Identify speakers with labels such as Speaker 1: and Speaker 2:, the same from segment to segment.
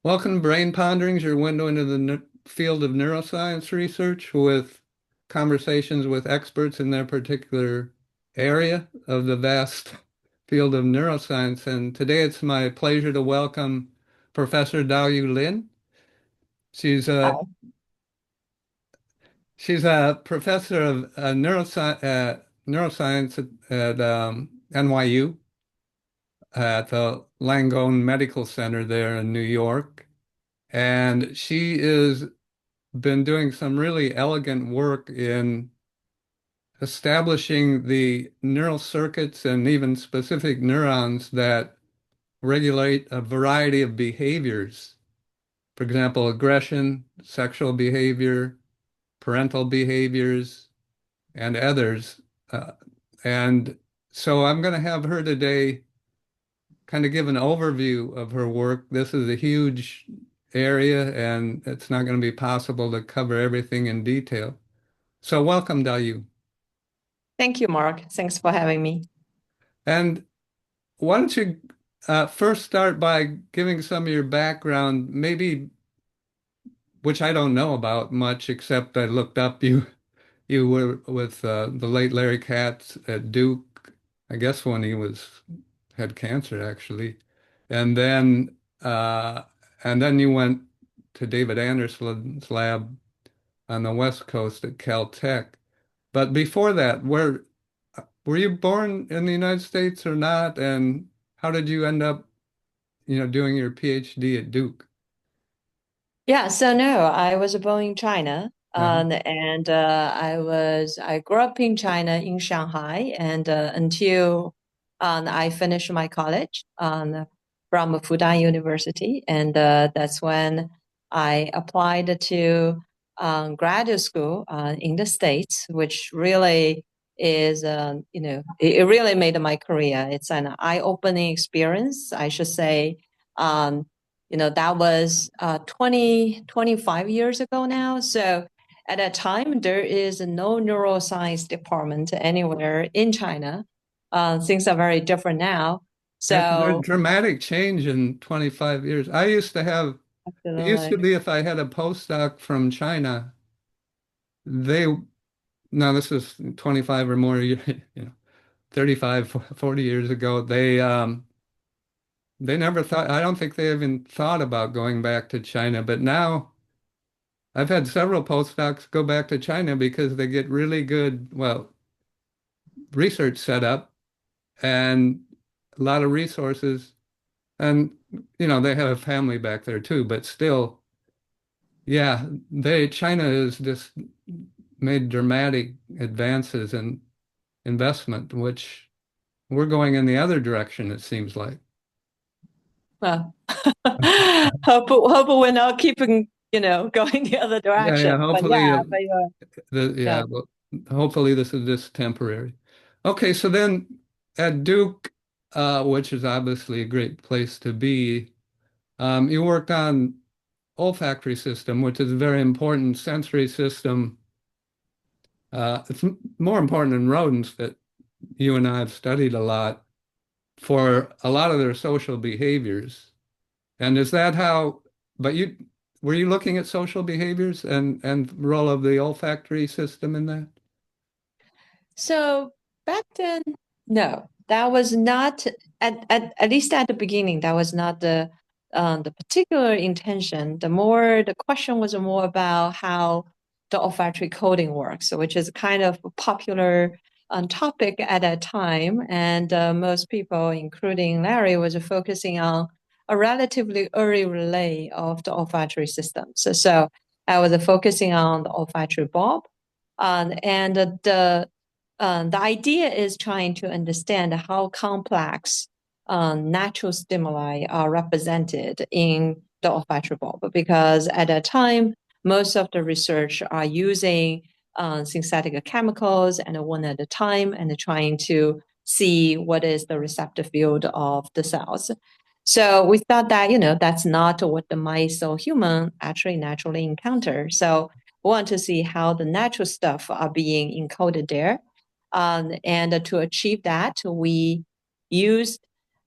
Speaker 1: Welcome to Brain Ponderings, your window into the field of neuroscience research with conversations with experts in their particular area of the vast field of neuroscience. And today it's my pleasure to welcome Professor Dayu Lin. She's a
Speaker 2: Hi.
Speaker 1: she's a professor of neuroscience at NYU at the Langone Medical Center there in New York. And she is been doing some really elegant work in establishing the neural circuits and even specific neurons that regulate a variety of behaviors. For example, aggression, sexual behavior, parental behaviors, and others. Uh, and so I'm going to have her today kind of give an overview of her work. This is a huge area, and it's not going to be possible to cover everything in detail. So welcome, Dayu.
Speaker 2: Thank you, Mark. Thanks for having me.
Speaker 1: And why don't you first start by giving some of your background, maybe which I don't know about much, except I looked up you were with the late Larry Katz at Duke, I guess when he was had cancer actually, and then uh, and then you went to David Anderson's lab on the West Coast at Caltech. But before that, where were you born in the United States or not? And how did you end up, doing your PhD at Duke?
Speaker 2: Yeah, so no, I was born in China,
Speaker 1: Uh-huh.
Speaker 2: and I grew up in China in Shanghai, and until I finished my college from Fudan University, and that's when I applied to graduate school in the States, which really is it really made my career. It's an eye-opening experience, I should say. Um, that was 25 years ago now. So at that time, there is no neuroscience department anywhere in China. Things are very different now.
Speaker 1: There's
Speaker 2: So
Speaker 1: dramatic change in 25 years. It used to
Speaker 2: absolutely.
Speaker 1: be if I had a postdoc from China, they, now this is 25 or more, 35, 40 years ago, they never thought, I don't think they even thought about going back to China. But now I've had several postdocs go back to China because they get really good, well, research set up and a lot of resources. And, they have a family back there too, but still, yeah, China has just made dramatic advances in investment, which we're going in the other direction, it seems like.
Speaker 2: Well, hope we're not keeping, going the other
Speaker 1: Yeah, yeah,
Speaker 2: direction. But
Speaker 1: hopefully,
Speaker 2: yeah, but yeah.
Speaker 1: well, hopefully this is just temporary. Okay, so then at Duke, which is obviously a great place to be, you worked on olfactory system, which is a very important sensory system. It's more important in rodents that you and I have studied a lot for a lot of their social behaviors. And is that how, but you, were you looking at social behaviors and role of the olfactory system in that?
Speaker 2: So back then, no, that was not at least at the beginning, that was not the particular intention. The question was more about how the olfactory coding works, which is kind of a popular topic at that time. And most people, including Larry, was focusing on a relatively early relay of the olfactory system. So I was focusing on the olfactory bulb. And the idea is trying to understand how complex natural stimuli are represented in the olfactory bulb, because at that time, most of the research are using synthetic chemicals and one at a time and trying to see what is the receptor field of the cells. So we thought that, that's not what the mice or human actually naturally encounter. So we want to see how the natural stuff are being encoded there. And to achieve that, we used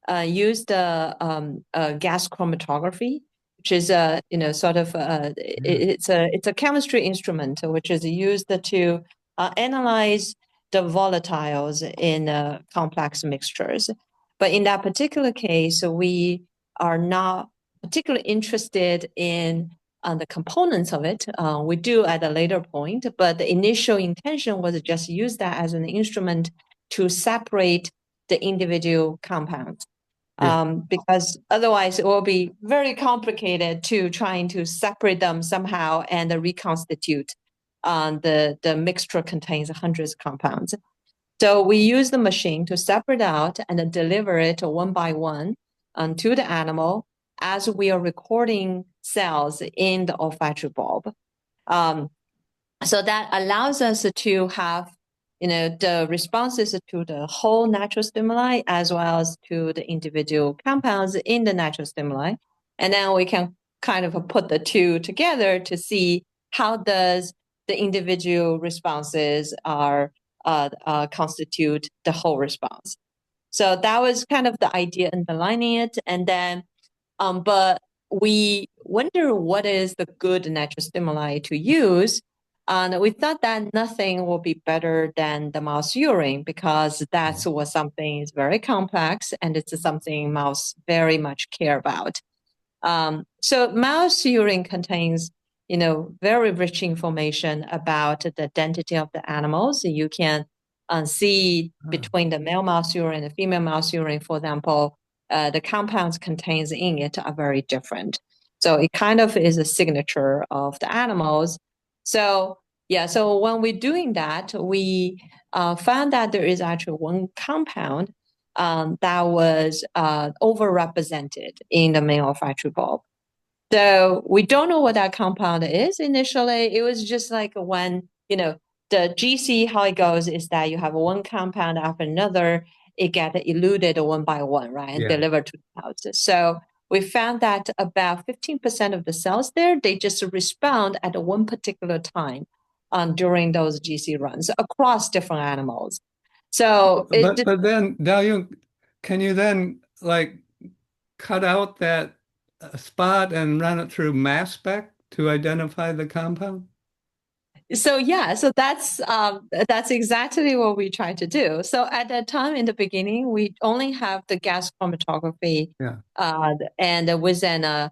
Speaker 2: gas chromatography which is a sort of
Speaker 1: Yeah.
Speaker 2: it's a chemistry instrument which is used to analyze the volatiles in complex mixtures. But in that particular case, we are not particularly interested in the components of it. We do at a later point, but the initial intention was just use that as an instrument to separate the individual compounds.
Speaker 1: Yeah.
Speaker 2: Because otherwise it will be very complicated to trying to separate them somehow and reconstitute. The mixture contains hundreds of compounds. So we use the machine to separate out and deliver it one by one to the animal as we are recording cells in the olfactory bulb. Um, so that allows us to have the responses to the whole natural stimuli as well as to the individual compounds in the natural stimuli, and then we can kind of put the two together to see how does the individual responses are constitute the whole response. So that was kind of the idea underlining it. And then but we wonder what is the good natural stimuli to use. And we thought that nothing will be better than the mouse urine because that's what something is very complex and it's something mouse very much care about. So mouse urine contains, very rich information about the identity of the animals. You can see
Speaker 1: Ah,
Speaker 2: between the male mouse urine and the female mouse urine, for example, the compounds contained in it are very different. So it kind of is a signature of the animals. So yeah, so when we're doing that, we found that there is actually one compound that was overrepresented in the male olfactory bulb. So we don't know what that compound is initially. It was just like when, the GC, how it goes is that you have one compound after another, it gets eluted one by one, right, and
Speaker 1: yeah.
Speaker 2: delivered to the cells. So we found that about 15% of the cells there, they just respond at one particular time during those GC runs across different animals. So it
Speaker 1: But then Dayu, can you then like cut out that spot and run it through mass spec to identify the compound?
Speaker 2: So yeah, so that's exactly what we try to do. So at that time in the beginning, we only have the gas chromatography,
Speaker 1: Yeah.
Speaker 2: and with a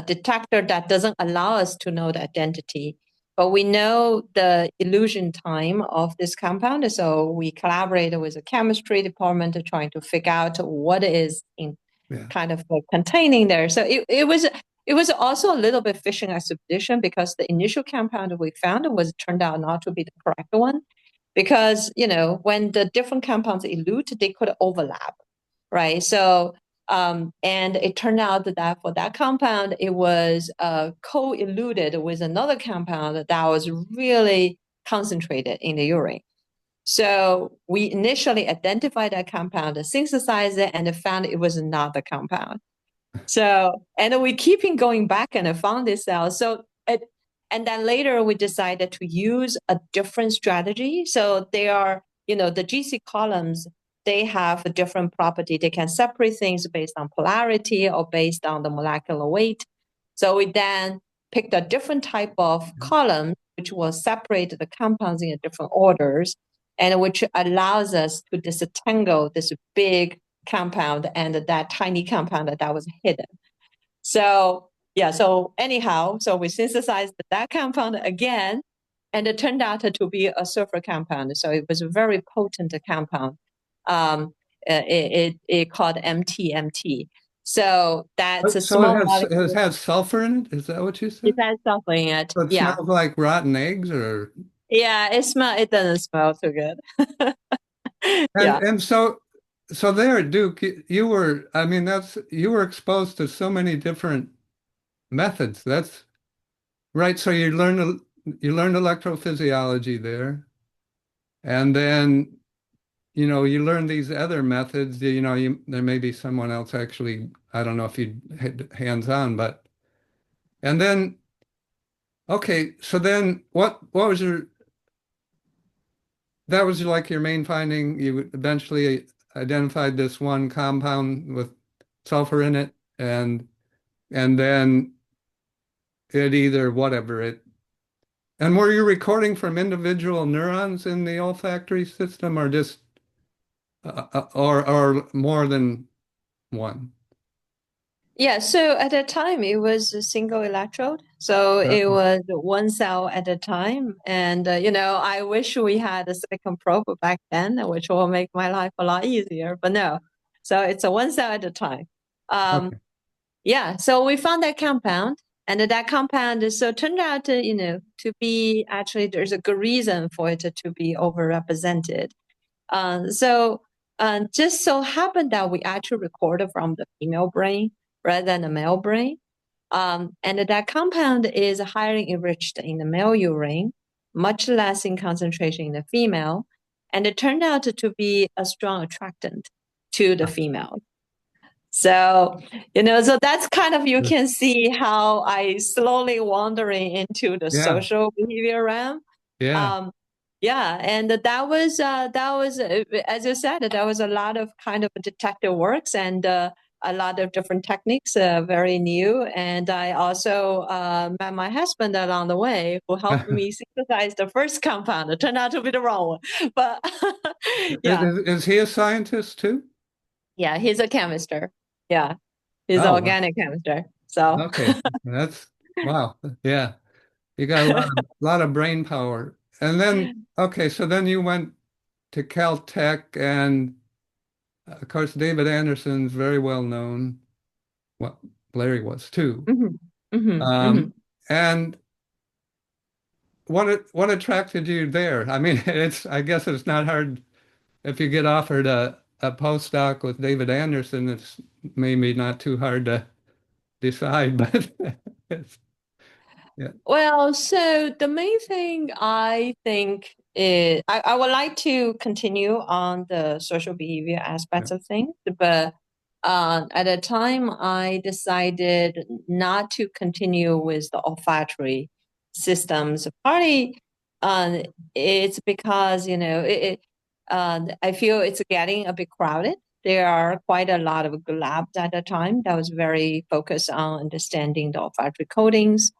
Speaker 2: detector that doesn't allow us to know the identity, but we know the elution time of this compound. So we collaborated with the chemistry department trying to figure out what is in
Speaker 1: Yeah.
Speaker 2: kind of containing there. So it was also a little bit fishing expedition because the initial compound we found was turned out not to be the correct one because when the different compounds elute, they could overlap, right? So and it turned out that for that compound, it was co-eluted with another compound that was really concentrated in the urine. So we initially identified that compound, synthesized it, and found it was not the compound. So, and we keeping going back and I found this out. And then later we decided to use a different strategy. So they are, the GC columns, they have a different property. They can separate things based on polarity or based on the molecular weight. So we then picked a different type of column, which will separate the compounds in different orders and which allows us to disentangle this big compound and that tiny compound that was hidden. So yeah, so anyhow, so we synthesized that compound again, and it turned out to be a sulfur compound. So it was a very potent compound. It called MTMT. So that's a
Speaker 1: So it
Speaker 2: small
Speaker 1: has it
Speaker 2: molecule.
Speaker 1: has sulfur in it? Is that what you
Speaker 2: It
Speaker 1: said?
Speaker 2: has sulfur in it.
Speaker 1: So it
Speaker 2: Yeah,
Speaker 1: smells like rotten eggs or
Speaker 2: yeah. It doesn't smell too good.
Speaker 1: and
Speaker 2: Yeah.
Speaker 1: and so there at Duke you were I mean that's you were exposed to so many different methods. That's right. So you learned electrophysiology there. And then you learn these other methods, there may be someone else actually, I don't know if you had hands-on, but and then okay, so then what was that was like your main finding. You eventually identified this one compound with sulfur in it, and and then it either whatever it. And were you recording from individual neurons in the olfactory system, or just or more than one?
Speaker 2: Yeah, so at that time it was a single electrode. So it
Speaker 1: Uh,
Speaker 2: was one cell at a time. And, I wish we had a silicon probe back then, which will make my life a lot easier, but no. So it's a one cell at a time. Um,
Speaker 1: okay.
Speaker 2: yeah, so we found that compound, and that compound so turned out to be actually there's a good reason for it to be overrepresented. So just so happened that we actually recorded from the female brain rather than the male brain. And that compound is highly enriched in the male urine, much less in concentration in the female. And it turned out to be a strong attractant to the female. So that's kind of, you can see how I slowly wandering into the
Speaker 1: Yeah,
Speaker 2: social behavior realm.
Speaker 1: yeah.
Speaker 2: Um, yeah, and that was as you said, that was a lot of kind of detective works and a lot of different techniques, very new. And I also met my husband along the way, who helped me synthesize the first compound. It turned out to be the wrong one, but yeah,
Speaker 1: Is he a scientist too?
Speaker 2: yeah, he's a chemist. Yeah, he's an
Speaker 1: Oh, wow.
Speaker 2: organic chemist. So.
Speaker 1: Okay. That's wow. Yeah. You got a lot of brain power. And then okay, so then you went to Caltech, and of course David Anderson's very well known. Well, Larry was too.
Speaker 2: Mhm, mhm,
Speaker 1: Um,
Speaker 2: mhm.
Speaker 1: and what attracted you there? I mean, I guess it's not hard if you get offered a postdoc with David Anderson, it's maybe not too hard to decide, but it's, yeah,
Speaker 2: Well, so the main thing I think is I would like to continue on the social behavior
Speaker 1: yeah,
Speaker 2: aspects of things, but at the time I decided not to continue with the olfactory systems. Partly, it's because I feel it's getting a bit crowded. There are quite a lot of good labs at the time that was very focused on understanding the olfactory codings,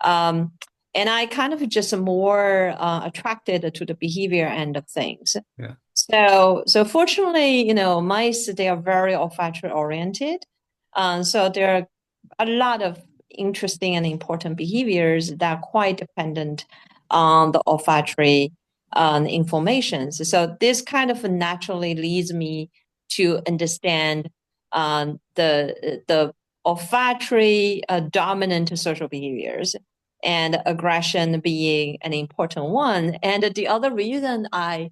Speaker 2: um, and I kind of just more attracted to the behavior end of things.
Speaker 1: yeah,
Speaker 2: So fortunately, mice, they are very olfactory oriented. So there are a lot of interesting and important behaviors that are quite dependent on the olfactory informations. So this kind of naturally leads me to understand the olfactory dominant social behaviors, and aggression being an important one. And the other reason I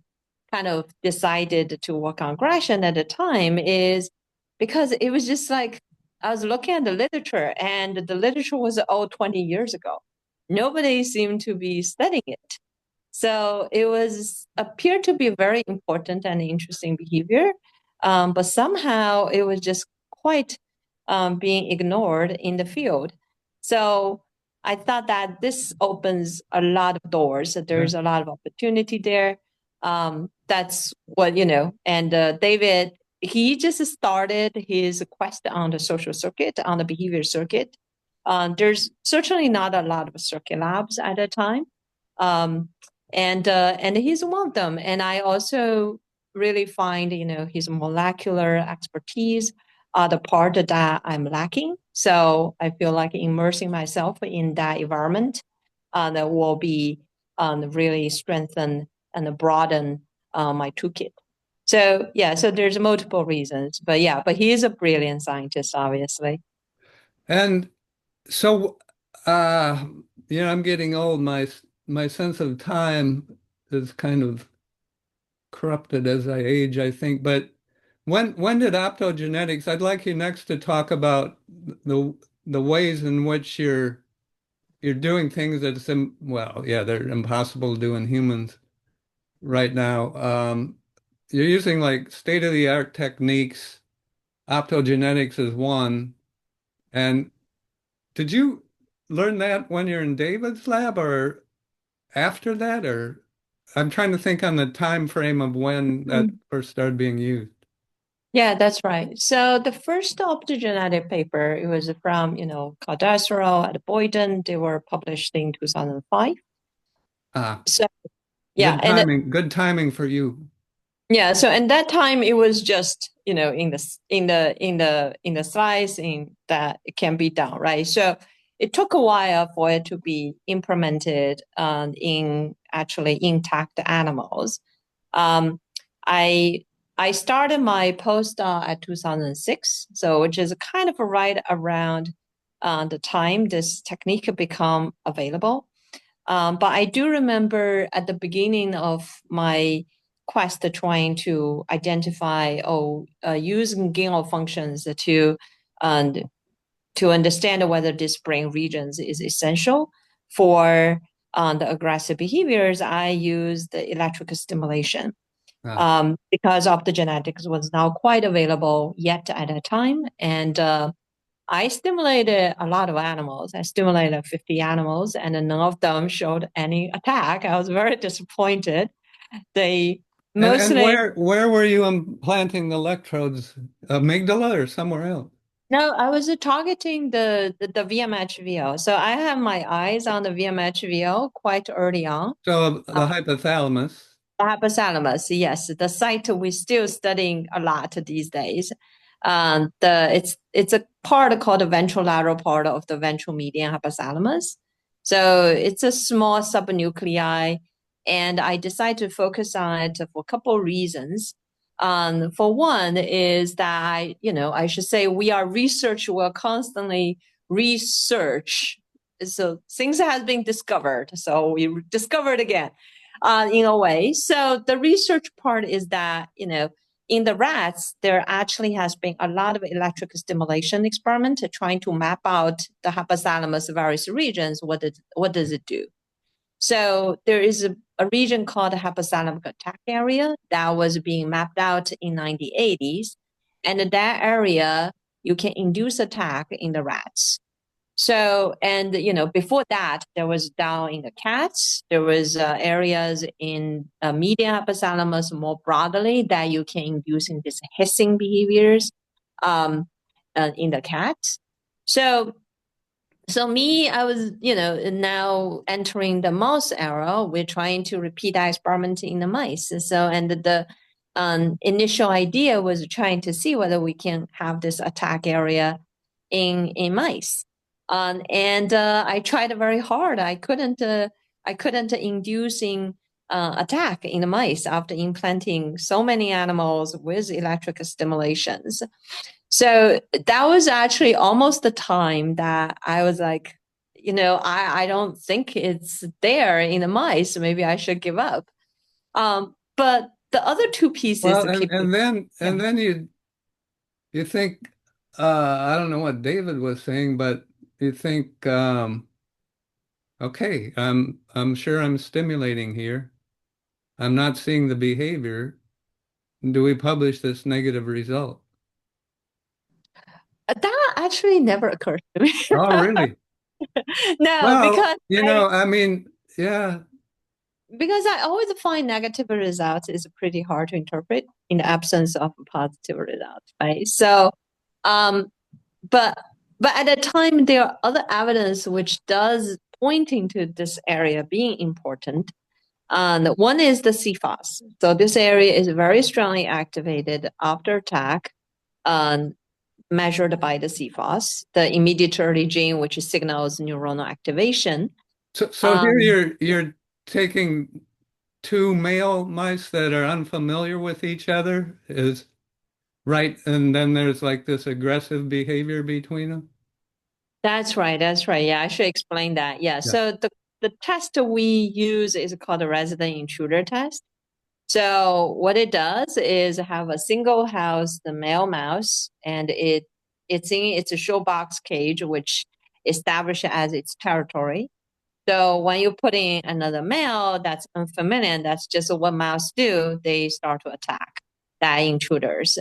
Speaker 2: kind of decided to work on aggression at the time is because it was just like I was looking at the literature, and the literature was all 20 years ago. Nobody seemed to be studying it. So it was appeared to be a very important and interesting behavior, but somehow it was just quite being ignored in the field. So I thought that this opens a lot of doors. That
Speaker 1: yeah.
Speaker 2: there's a lot of opportunity there. That's what And David, he just started his quest on the social circuit, on the behavior circuit. There's certainly not a lot of circuit labs at that time. Um, and he's one of them. And I also really find his molecular expertise the part that I'm lacking. So I feel like immersing myself in that environment that will be really strengthen and broaden my toolkit. So yeah, so there's multiple reasons, but yeah, but he is a brilliant scientist, obviously.
Speaker 1: And so, uh, I'm getting old. My sense of time is kind of corrupted as I age, I think. But when did optogenetics? I'd like you next to talk about the ways in which you're doing things that's well, yeah, they're impossible to do in humans right now. You're using like state-of-the-art techniques. Optogenetics is one. And did you learn that when you're in David's lab or after that? Or I'm trying to think on the time frame of when that
Speaker 2: Mm.
Speaker 1: first started being used.
Speaker 2: Yeah, that's right. So the first optogenetic paper, it was from, Caldesero at Boyden. They were published in 2005.
Speaker 1: Ah,
Speaker 2: So yeah, and
Speaker 1: good timing for you.
Speaker 2: yeah, so at that time it was just, in the slides in that it can be done, right? So it took a while for it to be implemented in actually intact animals. Um, I I started my postdoc at 2006, so which is kind of right around the time this technique become available. But I do remember at the beginning of my quest trying to identify using gain of functions um, to understand whether this brain regions is essential for the aggressive behaviors. I used the electrical stimulation
Speaker 1: Ah,
Speaker 2: because optogenetics was now quite available yet at a time. And I stimulated a lot of animals. I stimulated 50 animals, and none of them showed any attack. I was very disappointed. They
Speaker 1: and
Speaker 2: mostly,
Speaker 1: where were you implanting the electrodes? Amygdala or somewhere else?
Speaker 2: no, I was targeting the VMH-VO. So I have my eyes on the VMH-VO quite early on.
Speaker 1: So the hypothalamus.
Speaker 2: Hypothalamus, yes, the site we're still studying a lot these days. It's a part called the ventrolateral part of the ventral median hypothalamus. So it's a small subnuclei, and I decided to focus on it for a couple of reasons. For one is that I should say we are research. We're constantly research. So things have been discovered. So we discovered again in a way. So the research part is that, in the rats, there actually has been a lot of electrical stimulation experiment trying to map out the hypothalamus various regions. What does it do? So there is a region called the hypothalamic attack area that was being mapped out in 1980s. And in that area, you can induce attack in the rats. So, and before that, there was down in the cats, there was areas in median hypothalamus more broadly that you can induce in these hissing behaviors um, in the cats. So, so me, I was, now entering the mouse era. We're trying to repeat that experiment in the mice. So, and the initial idea was trying to see whether we can have this attack area in mice. And I tried very hard. I couldn't inducing attack in the mice after implanting so many animals with electrical stimulations. So that was actually almost the time that I was like, I don't think it's there in the mice. Maybe I should give up. But the other two pieces
Speaker 1: Well,
Speaker 2: keep. Yeah.
Speaker 1: and then you think I don't know what David was saying, but you think okay, I'm sure I'm stimulating here. I'm not seeing the behavior. Do we publish this negative result?
Speaker 2: That actually never occurred to me.
Speaker 1: Oh, really?
Speaker 2: No,
Speaker 1: Well,
Speaker 2: because I
Speaker 1: I mean, yeah.
Speaker 2: because I always find negative results is pretty hard to interpret in the absence of a positive result, right? So, um, but but at the time there are other evidence which does pointing to this area being important. And one is the CFOS. So this area is very strongly activated after attack, um, measured by the CFOS, the immediate gene, which signals neuronal activation.
Speaker 1: So here
Speaker 2: Um,
Speaker 1: you're taking two male mice that are unfamiliar with each other is right, and then there's like this aggressive behavior between them.
Speaker 2: that's right. That's right. Yeah, I should explain that. Yeah.
Speaker 1: Yeah.
Speaker 2: So the test we use is called the resident intruder test. So what it does is have a single house, the male mouse, and it's a show box cage which established as its territory. So when you put in another male that's unfamiliar, that's just what mouse do, they start to attack that intruders.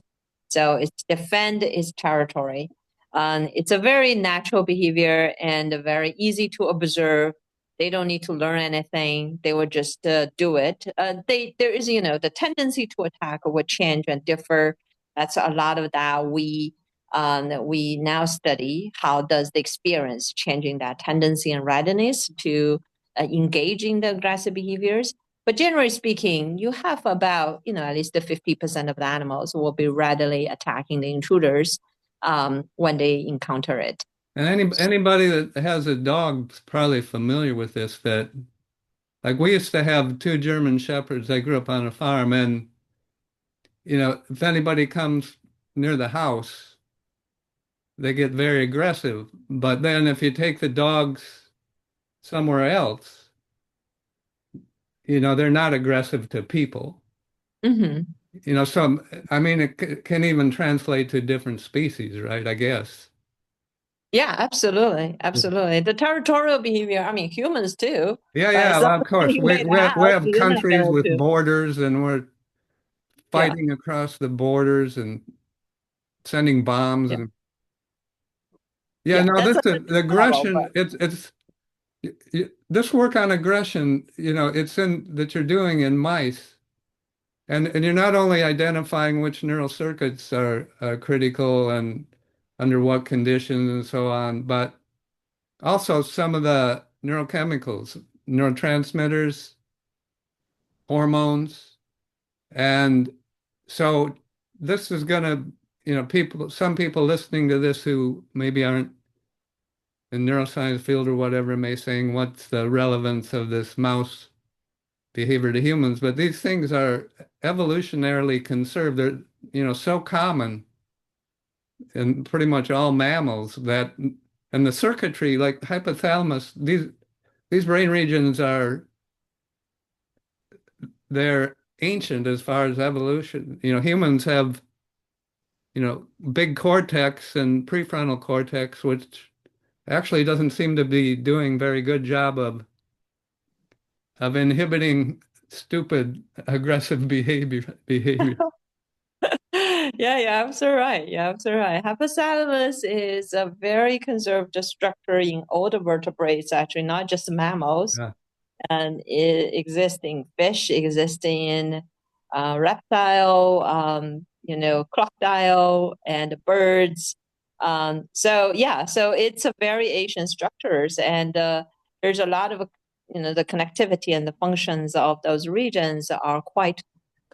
Speaker 2: So it's defend its territory. It's a very natural behavior and very easy to observe. They don't need to learn anything. They will just do it. There is, the tendency to attack would change and differ That's a lot of that we now study how does the experience changing that tendency and readiness to engage in the aggressive behaviors. But generally speaking, you have about, at least the 50% of the animals will be readily attacking the intruders when they encounter it.
Speaker 1: And anybody that has a dog is probably familiar with this, that like we used to have two German shepherds. I grew up on a farm, and if anybody comes near the house, they get very aggressive. But then if you take the dogs somewhere else, they're not aggressive to people.
Speaker 2: Mm-hmm.
Speaker 1: So I mean, it can even translate to different species, right? I guess.
Speaker 2: Yeah, absolutely. Absolutely. The territorial behavior, I mean, humans too,
Speaker 1: Yeah,
Speaker 2: right?
Speaker 1: yeah, well, of
Speaker 2: Something
Speaker 1: course.
Speaker 2: you
Speaker 1: We,
Speaker 2: made
Speaker 1: we,
Speaker 2: a
Speaker 1: we
Speaker 2: house,
Speaker 1: have
Speaker 2: you're not
Speaker 1: countries
Speaker 2: going
Speaker 1: with
Speaker 2: to.
Speaker 1: borders, and we're
Speaker 2: Yeah.
Speaker 1: fighting across the borders and sending bombs.
Speaker 2: Yeah.
Speaker 1: And yeah,
Speaker 2: Yeah.
Speaker 1: no,
Speaker 2: That's
Speaker 1: this
Speaker 2: a
Speaker 1: the
Speaker 2: different level, but
Speaker 1: aggression. It's this work on aggression. It's in that you're doing in mice, and you're not only identifying which neural circuits are critical and under what conditions and so on, but also some of the neurochemicals, neurotransmitters, hormones. And so this is going to, some people listening to this who maybe aren't in neuroscience field or whatever may saying, what's the relevance of this mouse behavior to humans? But these things are evolutionarily conserved. They're, so common in pretty much all mammals that, and the circuitry, like hypothalamus, these brain regions they're ancient as far as evolution. Humans have big cortex and prefrontal cortex, which actually doesn't seem to be doing very good job of inhibiting stupid aggressive behavior.
Speaker 2: yeah, you're absolutely right. You're absolutely right. Hypothalamus is a very conserved structure in all the vertebrates, actually, not just mammals.
Speaker 1: Yeah.
Speaker 2: And it exists in fish, exists in reptile, crocodile and birds. So yeah, so it's a very ancient structures, and there's a lot of the connectivity and the functions of those regions are quite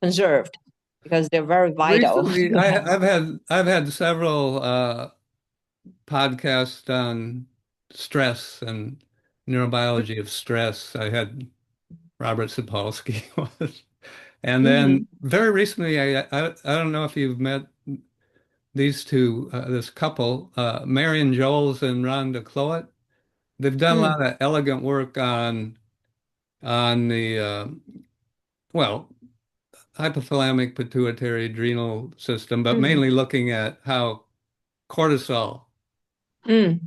Speaker 2: conserved because they're very vital.
Speaker 1: Recently, I've had several podcasts on stress and neurobiology of stress. I had Robert Sapolsky was, and then
Speaker 2: Mhm.
Speaker 1: very recently, I don't know if you've met these two, this couple, Marion Joles and Rhonda Cloet. They've done a
Speaker 2: Mm,
Speaker 1: lot of elegant work on the well, hypothalamic pituitary adrenal system, but
Speaker 2: mm,
Speaker 1: mainly looking at how cortisol
Speaker 2: mm,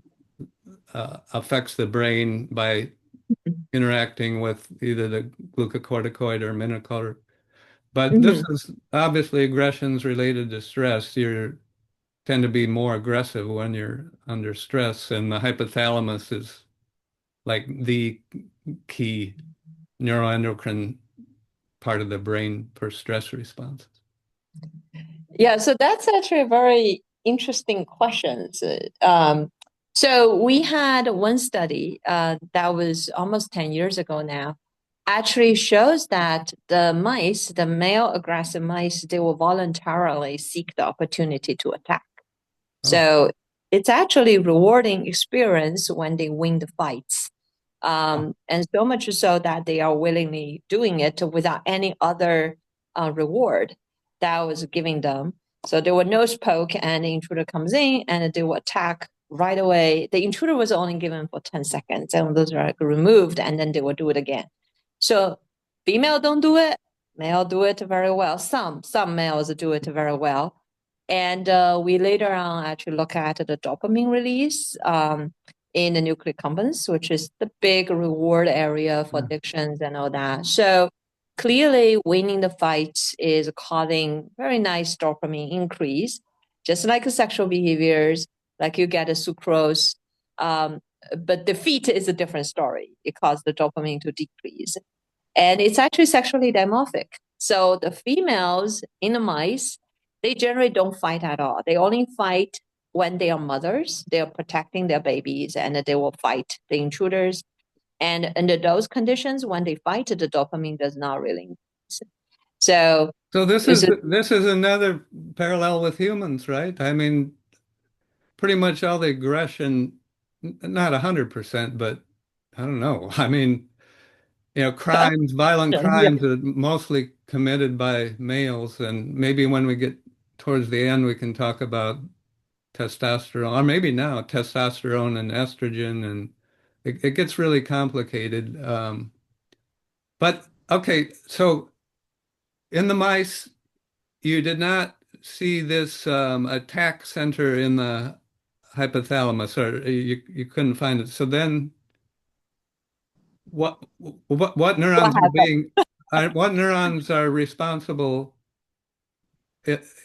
Speaker 1: affects the brain by interacting with either the glucocorticoid or minocorticoid. But this
Speaker 2: mhm.
Speaker 1: is obviously aggressions related to stress. You tend to be more aggressive when you're under stress, and the hypothalamus is like the key neuroendocrine part of the brain for stress responses.
Speaker 2: Yeah, so that's actually a very interesting question. So we had one study that was almost 10 years ago now, actually shows that the mice, the male aggressive mice, they will voluntarily seek the opportunity to attack.
Speaker 1: Oh,
Speaker 2: So it's actually rewarding experience when they win the fights.
Speaker 1: oh,
Speaker 2: And so much so that they are willingly doing it without any other reward that was giving them. So there were no poke, and the intruder comes in and they will attack right away. The intruder was only given for 10 seconds, and those are removed, and then they will do it again. So female don't do it, male do it very well. Some males do it very well. And we later on actually look at the dopamine release in the nuclear compounds, which is the big reward area for
Speaker 1: yeah.
Speaker 2: addictions and all that. So clearly, winning the fight is causing very nice dopamine increase, just like sexual behaviors, like you get a sucrose. But defeat is a different story. It causes the dopamine to decrease. And it's actually sexually dimorphic. So the females in the mice They generally don't fight at all. They only fight when they are mothers. They are protecting their babies, and they will fight the intruders. And under those conditions, when they fight, the dopamine does not really increase. So,
Speaker 1: So
Speaker 2: is it,
Speaker 1: this is another parallel with humans, right? I mean, pretty much all the aggression, not 100%, but I don't know. I mean, crimes, violent
Speaker 2: yeah.
Speaker 1: crimes are mostly committed by males, and maybe when we get towards the end, we can talk about testosterone, or maybe now testosterone and estrogen, and it gets really complicated. But okay, so in the mice, you did not see this attack center in the hypothalamus, or you couldn't find it. So then, what
Speaker 2: What
Speaker 1: neurons are
Speaker 2: happened?
Speaker 1: what neurons are responsible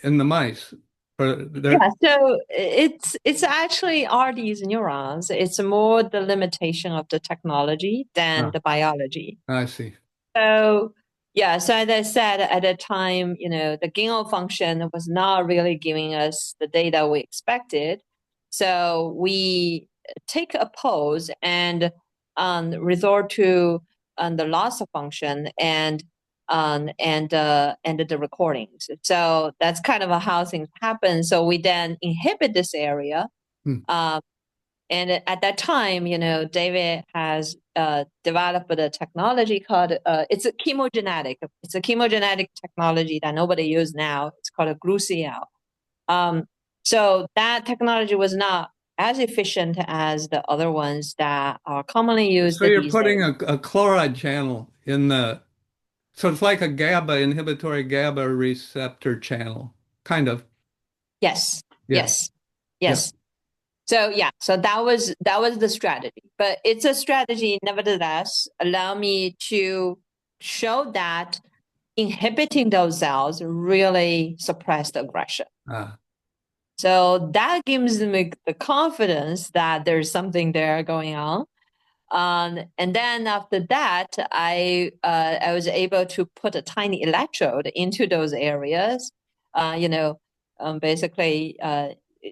Speaker 1: in the mice? Or they're
Speaker 2: Yeah, so it's actually are these neurons. It's more the limitation of the technology than
Speaker 1: ah,
Speaker 2: the biology.
Speaker 1: I see.
Speaker 2: So yeah, so as I said at the time, the gain of function was not really giving us the data we expected. So we take a pause and resort to the loss of function and the recordings. So that's kind of how things happen. So we then inhibit this area.
Speaker 1: Hmm.
Speaker 2: Um, and at that time, David has developed a technology called it's a chemogenetic. It's a chemogenetic technology that nobody uses now. It's called a GluCL. Um, so that technology was not as efficient as the other ones that are commonly used
Speaker 1: So you're
Speaker 2: these days.
Speaker 1: putting a chloride channel in the, so it's like a GABA, inhibitory GABA receptor channel, kind of.
Speaker 2: Yes,
Speaker 1: Yeah,
Speaker 2: yes,
Speaker 1: yeah.
Speaker 2: yes. So yeah, so that was the strategy. But it's a strategy, nevertheless, allow me to show that inhibiting those cells really suppress the aggression.
Speaker 1: Ah.
Speaker 2: So that gives me the confidence that there's something there going on. And then after that, I was able to put a tiny electrode into those areas. Basically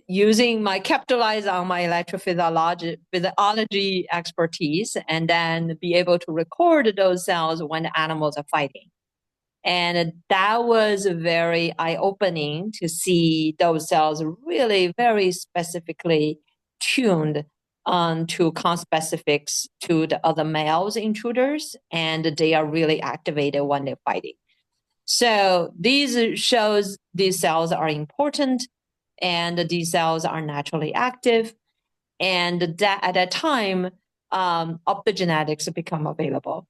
Speaker 2: using my capitalize on my electrophysiology expertise, and then be able to record those cells when the animals are fighting. And that was very eye-opening to see those cells really very specifically tuned to conspecifics to the other males intruders, and they are really activated when they're fighting. So these shows these cells are important, and these cells are naturally active, and that at that time, optogenetics become available.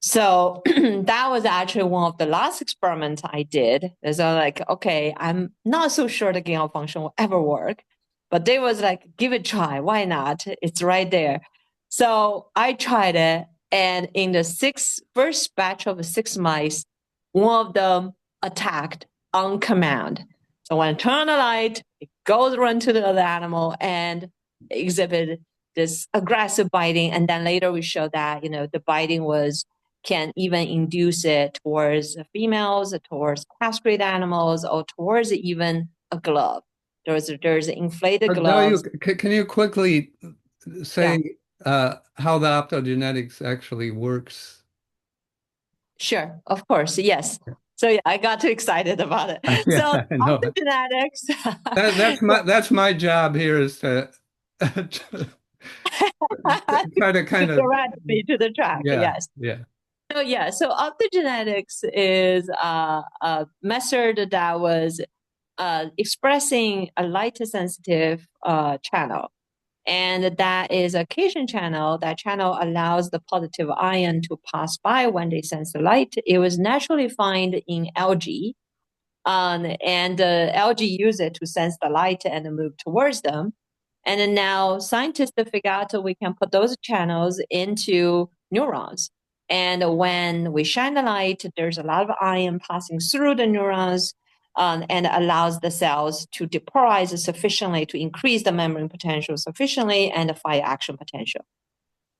Speaker 2: So that was actually one of the last experiments I did. So like, okay, I'm not so sure the gain of function will ever work, but they was like, give it a try. Why not? It's right there. So I tried it, and in the first batch of 6 mice, one of them attacked on command. So when I turn on the light, it goes run to the other animal and exhibit this aggressive biting. And then later we show that, the biting can even induce it towards females, towards castrate animals, or towards even a glove. There's inflated
Speaker 1: Dayu,
Speaker 2: gloves.
Speaker 1: can you quickly
Speaker 2: Yeah,
Speaker 1: say how the optogenetics actually works?
Speaker 2: sure, of course, yes. So yeah, I got too excited about it. So
Speaker 1: Yeah, I know.
Speaker 2: optogenetics,
Speaker 1: That's my job here is to try to
Speaker 2: to
Speaker 1: kind of,
Speaker 2: direct me to the track.
Speaker 1: yeah,
Speaker 2: Yes.
Speaker 1: yeah.
Speaker 2: So optogenetics is a method that was expressing a light sensitive channel. And that is a cation channel. That channel allows the positive ion to pass by when they sense the light. It was naturally found in algae. And algae use it to sense the light and move towards them. And then now scientists have figured out we can put those channels into neurons. And when we shine the light, there's a lot of ion passing through the neurons, and allows the cells to depolarize sufficiently to increase the membrane potential sufficiently and the fire action potential.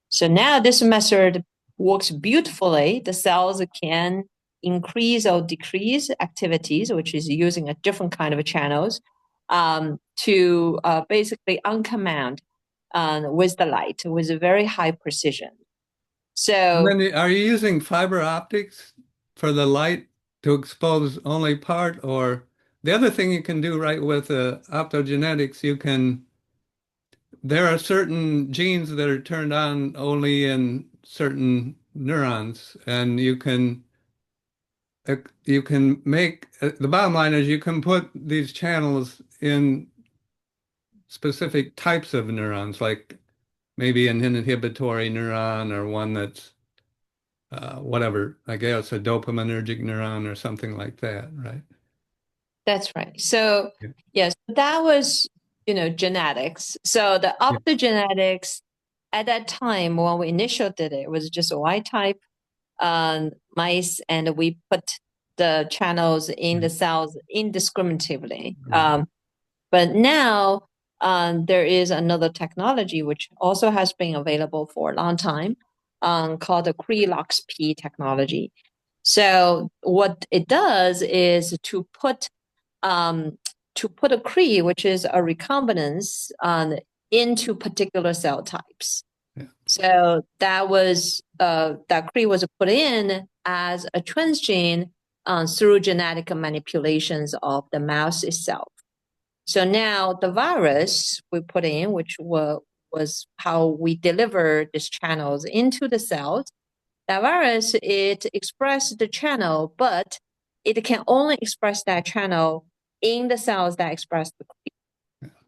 Speaker 2: So now this method works beautifully. The cells can increase or decrease activities, which is using a different kind of channels to basically uncommand with the light with a very high precision.
Speaker 1: And
Speaker 2: So
Speaker 1: then are you using fiber optics for the light to expose only part, or the other thing you can do right with optogenetics, you can, there are certain genes that are turned on only in certain neurons, and you can make the bottom line is you can put these channels in specific types of neurons, like maybe an inhibitory neuron or one that's whatever, I guess a dopaminergic neuron or something like that, right?
Speaker 2: that's right. So
Speaker 1: Yeah.
Speaker 2: yes, that was, genetics. So the
Speaker 1: Yeah.
Speaker 2: optogenetics at that time when we initially did it was just a white type mice, and we put the channels in
Speaker 1: Right.
Speaker 2: the cells indiscriminatively.
Speaker 1: Right.
Speaker 2: But now there is another technology which also has been available for a long time called the Cre-Lox-P technology. So what it does is um, to put a Cree, which is a recombinance, into particular cell types.
Speaker 1: Yeah.
Speaker 2: So that Cree was put in as a transgene through genetic manipulations of the mouse itself. So now the virus we put in, which was how we deliver these channels into the cells, that virus, it expresses the channel, but it can only express that channel in the cells that express the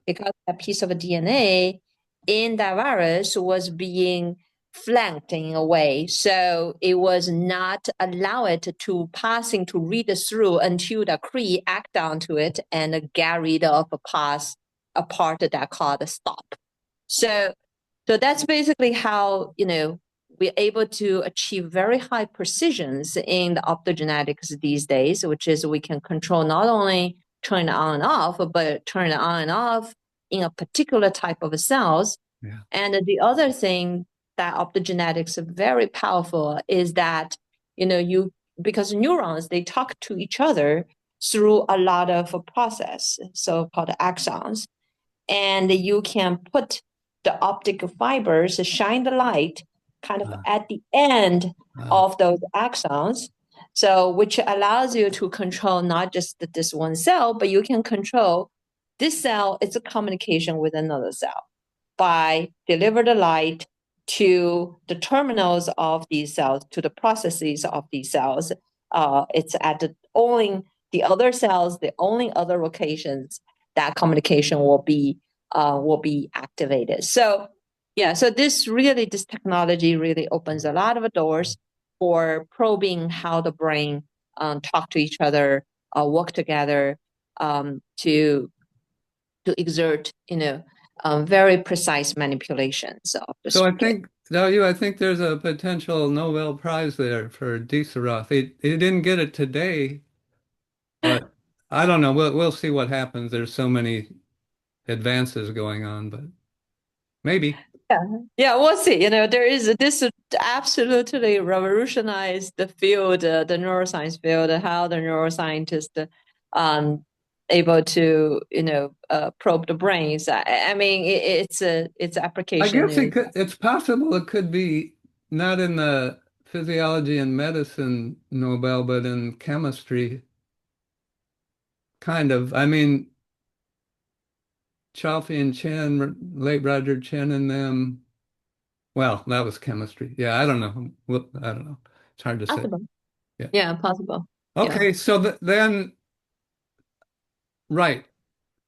Speaker 2: because that piece of DNA in that virus was being flanked in a way. So it was not allowed to passing to read through until the Cree act onto it and get rid of a part that called the stop. So so that's basically how, we're able to achieve very high precisions in the optogenetics these days, which is we can control not only turn it on and off, but turn it on and off in a particular type of cells.
Speaker 1: Yeah.
Speaker 2: And the other thing that optogenetics is very powerful is that, you because neurons, they talk to each other through a lot of process, so-called axons, and you can put the optic fibers shine the light kind of
Speaker 1: Uh,
Speaker 2: at the end
Speaker 1: uh,
Speaker 2: of those axons, so which allows you to control not just this one cell, but you can control this cell. It's a communication with another cell by deliver the light to the terminals of these cells, to the processes of these cells. It's at the other cells, the only other locations that communication will be activated. So yeah, so this technology really opens a lot of doors for probing how the brain talk to each other, work together to exert, very precise manipulations of the
Speaker 1: so I
Speaker 2: circuit.
Speaker 1: think, I think there's a potential Nobel Prize there for Dieseroth. He didn't get it today, but I don't know. We'll see what happens. There's so many advances going on, but maybe.
Speaker 2: Yeah, yeah, we'll see. There is this absolutely revolutionized the field, the neuroscience field, how the neuroscientist able to probe the brains. I mean, its
Speaker 1: I
Speaker 2: application
Speaker 1: guess
Speaker 2: is
Speaker 1: it's possible it could be not in the physiology and medicine Nobel, but in chemistry, kind of. I mean, Chalfie and Chen, late Roger Chen and them. Well, that was chemistry. Yeah, I don't know. Well, I don't know. It's hard to say.
Speaker 2: possible.
Speaker 1: Yeah.
Speaker 2: Yeah, possible. Yeah.
Speaker 1: Okay, so then, right.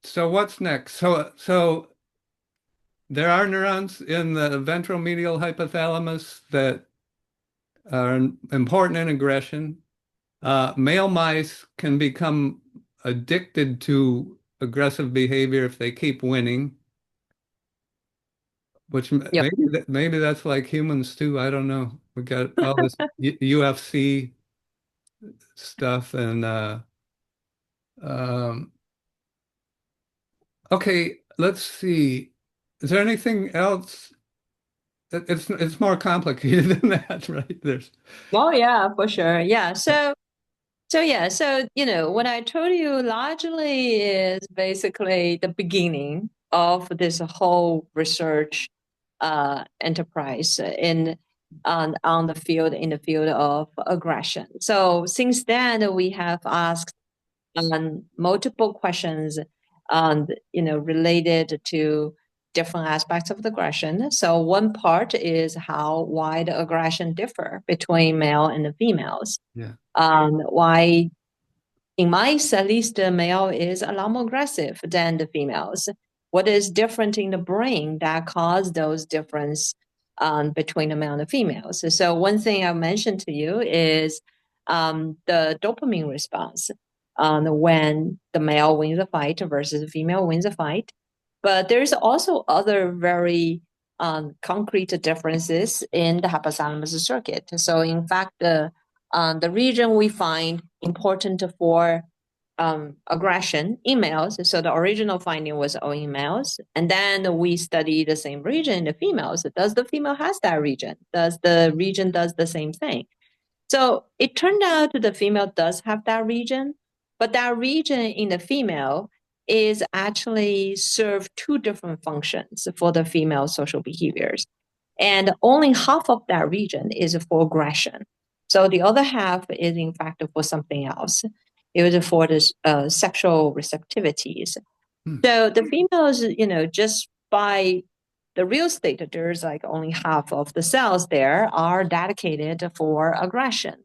Speaker 1: So what's next? So there are neurons in the ventromedial hypothalamus that are important in aggression. Male mice can become addicted to aggressive behavior if they keep winning, which
Speaker 2: Yep.
Speaker 1: maybe that's like humans too. I don't know. We got all this UFC stuff and um, okay, let's see. Is there anything else? It's more complicated than that, right? There's
Speaker 2: Oh yeah, for sure. Yeah. So So yeah, what I told you largely is basically the beginning of this whole research enterprise on the field in the field of aggression. So since then, we have asked multiple questions related to different aspects of the aggression. So one part is how why the aggression differ between male and the females.
Speaker 1: Yeah.
Speaker 2: Why in mice, at least the male is a lot more aggressive than the females. What is different in the brain that cause those difference between the male and the females? So one thing I mentioned to you is the dopamine response when the male wins a fight versus the female wins a fight. But there's also other very concrete differences in the hypothalamus circuit. So in fact, the region we find important for aggression in males. So the original finding was all in males. And then we study the same region in the females. Does the female has that region? Does the region does the same thing? So it turned out the female does have that region, but that region in the female is actually serve two different functions for the female social behaviors. And only half of that region is for aggression. So the other half is in fact for something else. It was for the sexual receptivities.
Speaker 1: Hmm.
Speaker 2: So the females, just by the real estate, there's like only half of the cells there are dedicated for aggression.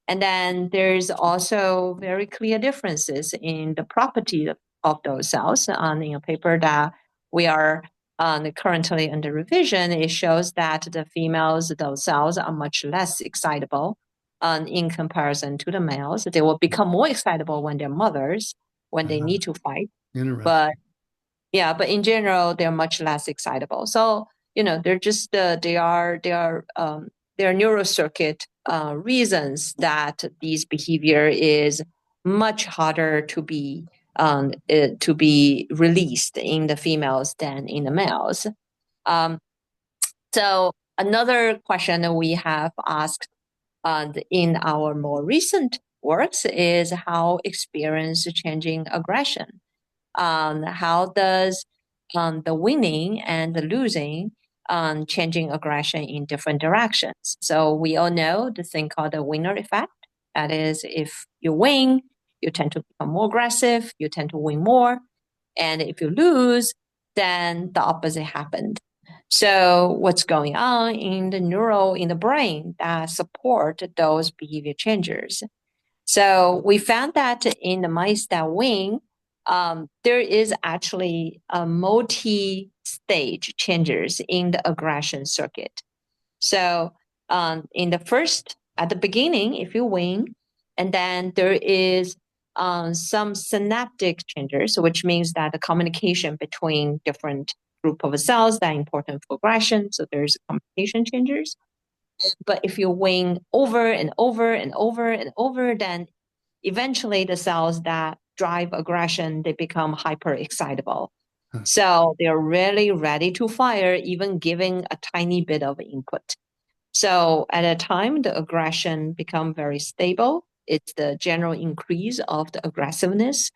Speaker 2: And then there's also very clear differences in the property of those cells. In a paper that we are currently under revision, it shows that the females, those cells are much less excitable in comparison to the males. They will become more excitable when they're mothers, when they
Speaker 1: Ah,
Speaker 2: need to fight. But
Speaker 1: interesting.
Speaker 2: yeah, but in general, they're much less excitable. So, they're just they are neural circuit reasons that these behavior is much harder to be released in the females than in the males. Um, so another question that we have asked in our more recent works is how experience changing aggression. How does the winning and the losing changing aggression in different directions? So we all know the thing called the winner effect. That is, if you win, you tend to become more aggressive, you tend to win more. And if you lose, then the opposite happened. So what's going on in the neural in the brain that support those behavior changes? So we found that in the mice that win, there is actually a multi-stage changes in the aggression circuit. So in the first, at the beginning, if you win, and then there is some synaptic changes, which means that the communication between different group of cells that are important for aggression. So there's communication changes. But if you win over and over and over and over, then eventually the cells that drive aggression, they become hyper excitable.
Speaker 1: Huh.
Speaker 2: So they're really ready to fire, even giving a tiny bit of input. So at a time, the aggression become very stable. It's the general increase of the aggressiveness,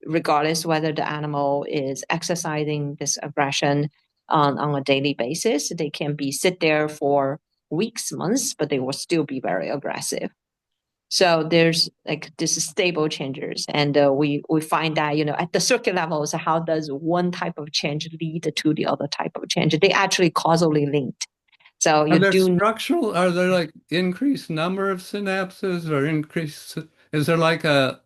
Speaker 2: regardless whether the animal is exercising this aggression on a daily basis. They can be sit there for weeks, months, but they will still be very aggressive. So there's like this stable changes, and we find that at the circuit level, so how does one type of change lead to the other type of change? They actually causally linked. So
Speaker 1: Are
Speaker 2: you
Speaker 1: there
Speaker 2: do
Speaker 1: structural, are there like increased number of synapses or increased, is there like a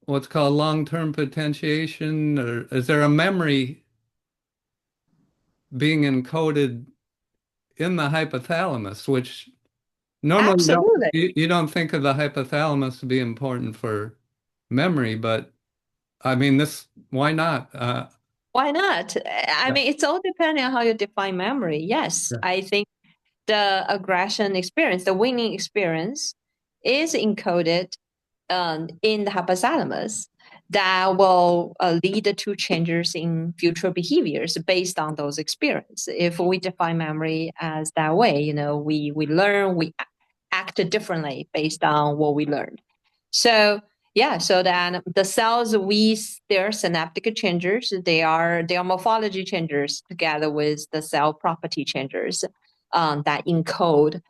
Speaker 1: what's called long-term potentiation, or is there a memory being encoded in the hypothalamus, which normally
Speaker 2: absolutely.
Speaker 1: you don't think of the hypothalamus to be important for memory, but I mean this, why not?
Speaker 2: Why not? I
Speaker 1: Yeah.
Speaker 2: mean, it's all depending on how you define memory. Yes,
Speaker 1: Yeah.
Speaker 2: I think the aggression experience, the winning experience, is encoded in the hypothalamus that will lead to changes in future behaviors based on those experiences. If we define memory as that way, we learn, we act differently based on what we learned. So yeah, so then the cells they're synaptic changers. They are morphology changers together with the cell property changers that encode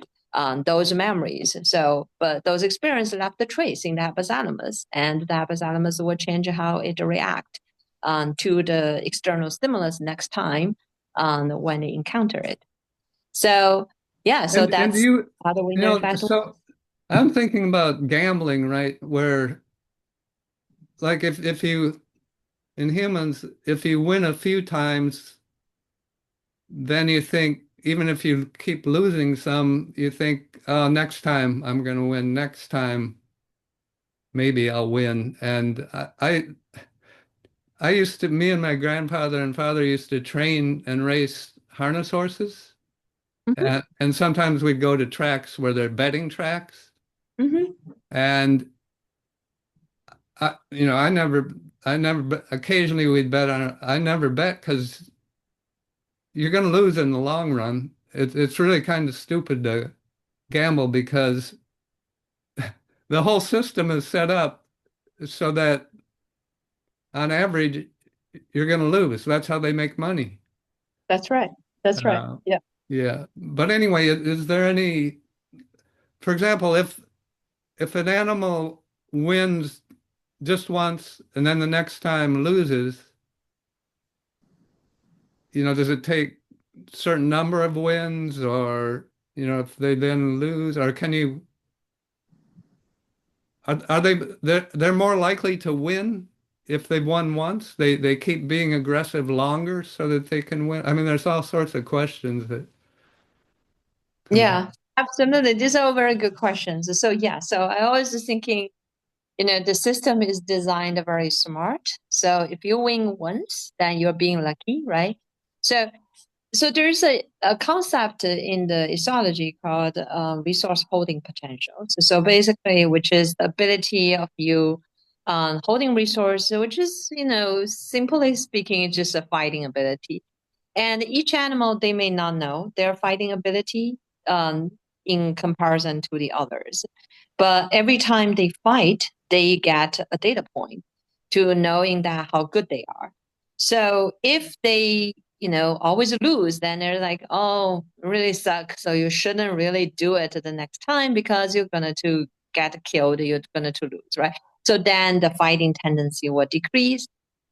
Speaker 2: those memories. So, but those experiences left a trace in the hypothalamus, and the hypothalamus will change how it react to the external stimulus next time when they encounter it. So yeah, so
Speaker 1: And
Speaker 2: that's
Speaker 1: you,
Speaker 2: how the winner
Speaker 1: you know,
Speaker 2: effect.
Speaker 1: so I'm thinking about gambling, right? Where like if you in humans, if you win a few times, then you think even if you keep losing some, you think, oh, next time I'm going to win. Next time maybe I'll win. And I used to, me and my grandfather and father used to train and race harness horses.
Speaker 2: Hmm.
Speaker 1: And sometimes we'd go to tracks where they're betting tracks.
Speaker 2: Hmm.
Speaker 1: And I never, occasionally we'd bet on it. I never bet because you're going to lose in the long run. It's really kind of stupid to gamble because the whole system is set up so that on average you're going to lose. That's how they make money.
Speaker 2: That's right. That's right.
Speaker 1: Uh,
Speaker 2: Yeah.
Speaker 1: yeah. But anyway, is there any, for example, if an animal wins just once and then the next time loses, does it take certain number of wins or, if they then lose, or can you, are they're more likely to win if they've won once? They keep being aggressive longer so that they can win. I mean, there's all sorts of questions that come up.
Speaker 2: Yeah, absolutely. These are very good questions. So yeah, so I always was thinking, the system is designed very smart. So if you win once, then you're being lucky, right? So there's a concept in the ethology called resource holding potential. So basically, which is the ability of you holding resource, which is, simply speaking, just a fighting ability. And each animal, they may not know their fighting ability um, in comparison to the others. But every time they fight, they get a data point to knowing that how good they are. So if they, always lose, then they're like, oh, really suck. So you shouldn't really do it the next time because you're going to get killed, you're going to lose, right? So then the fighting tendency will decrease.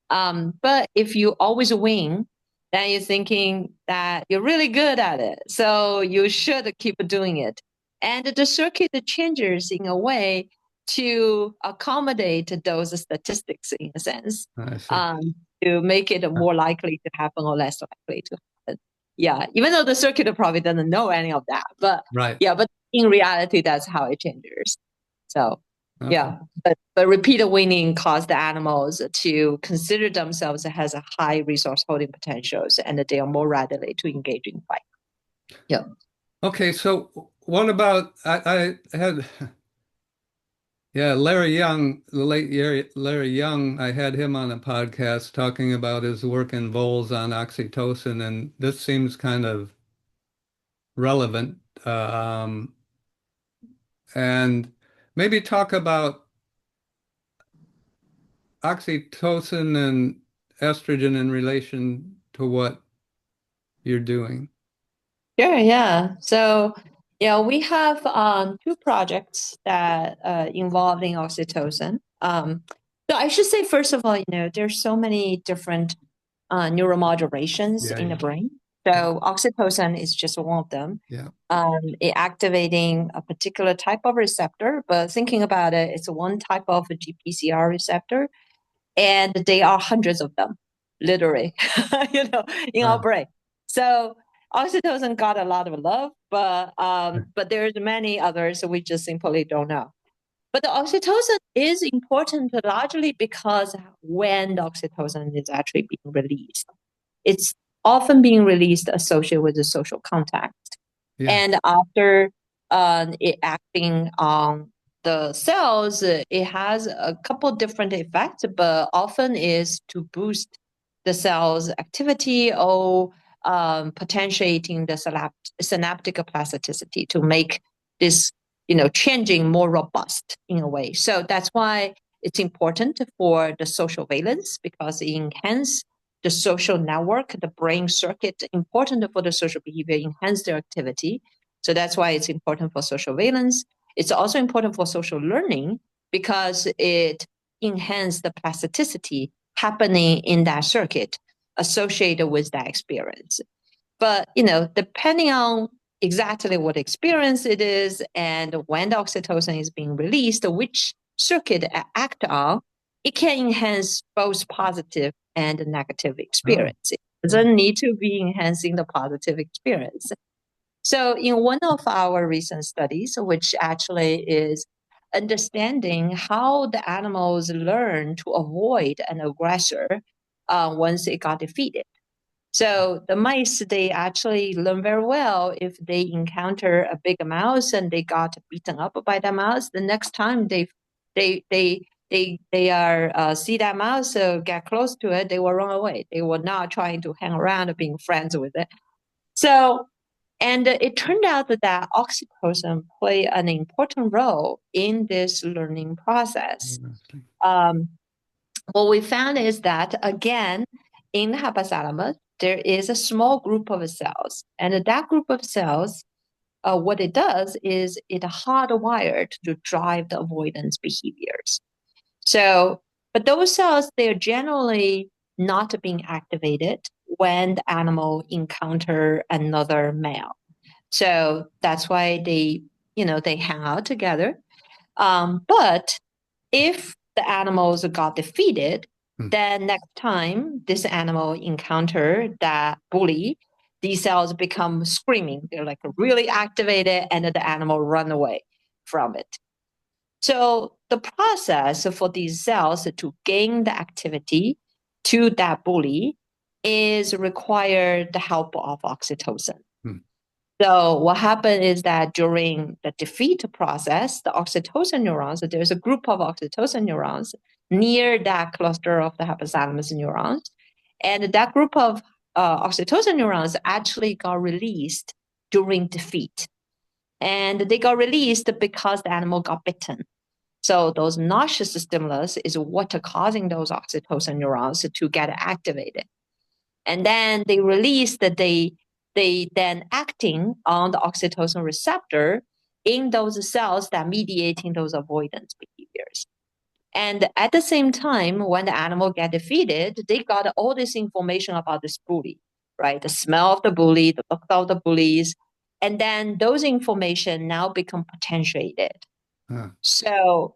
Speaker 2: But if you always win, then you're thinking that you're really good at it. So you should keep doing it. And the circuit changes in a way to accommodate those statistics in a sense,
Speaker 1: I see.
Speaker 2: um, to make it more likely to happen or less likely to happen. Yeah, even though the circuit probably doesn't know any of that. But
Speaker 1: Right.
Speaker 2: yeah, but in reality, that's how it changes. So
Speaker 1: Okay.
Speaker 2: yeah, but repeated winning caused the animals to consider themselves as a high resource holding potentials, and they are more readily to engage in fight. Yeah.
Speaker 1: Okay. So what about I had yeah, Larry Young, the late Larry Young, I had him on a podcast talking about his work in voles on oxytocin, and this seems kind of relevant. And maybe talk about oxytocin and estrogen in relation to what you're doing.
Speaker 2: Sure, yeah. So, yeah, we have two projects that involving oxytocin. So I should say, first of all, there's so many different neuromodulations
Speaker 1: Yeah,
Speaker 2: in the
Speaker 1: yeah,
Speaker 2: brain.
Speaker 1: yeah,
Speaker 2: So oxytocin is just one of them.
Speaker 1: yeah.
Speaker 2: It activating a particular type of receptor, but thinking about it, it's one type of a GPCR receptor, and there are hundreds of them, literally, in our
Speaker 1: Wow.
Speaker 2: brain. So oxytocin got a lot of love, but there's many others we just simply don't know. But the oxytocin is important largely because when the oxytocin is actually being released, it's often being released associated with the social context.
Speaker 1: Yeah,
Speaker 2: And after it acting on the cells, it has a couple different effects, but often is to boost the cell's activity or potentiating the synaptic plasticity to make this changing, more robust in a way. So that's why it's important for the social valence, because it enhances the social network, the brain circuit, important for the social behavior, enhance their activity. So that's why it's important for social valence. It's also important for social learning because it enhances the plasticity happening in that circuit associated with that experience. But, depending on exactly what experience it is and when the oxytocin is being released, which circuit act on, it can enhance both positive and negative
Speaker 1: Oh,
Speaker 2: experience. It doesn't need to be enhancing the positive experience. So in one of our recent studies, which actually is understanding how the animals learn to avoid an aggressor once it got defeated. So the mice, they actually learn very well if they encounter a big mouse and they got beaten up by the mouse. The next time they are see that mouse get close to it, they will run away. They were not trying to hang around being friends with it. So and it turned out that oxytocin play an important role in this learning process.
Speaker 1: interesting.
Speaker 2: Um, what we found is that, again, in the hypothalamus, there is a small group of cells. And that group of cells, what it does is it hardwired to drive the avoidance behaviors. So, but those cells, they're generally not being activated when the animal encounter another male. So that's why they hang out together. But if the animals got defeated,
Speaker 1: Hmm.
Speaker 2: then next time this animal encounter that bully, these cells become screaming. They're like really activated, and the animal run away from it. So the process for these cells to gain the activity to that bully is required the help of oxytocin.
Speaker 1: Hmm.
Speaker 2: So what happened is that during the defeat process, the oxytocin neurons, there's a group of oxytocin neurons near that cluster of the hypothalamus neurons. And that group of oxytocin neurons actually got released during defeat. And they got released because the animal got bitten. So those nauseous stimulus is what are causing those oxytocin neurons to get activated. And then they release that they then acting on the oxytocin receptor in those cells that mediating those avoidance behaviors. And at the same time, when the animal get defeated, they got all this information about this bully, right? The smell of the bully, the look of the bullies, and then those information now become potentiated.
Speaker 1: Huh.
Speaker 2: So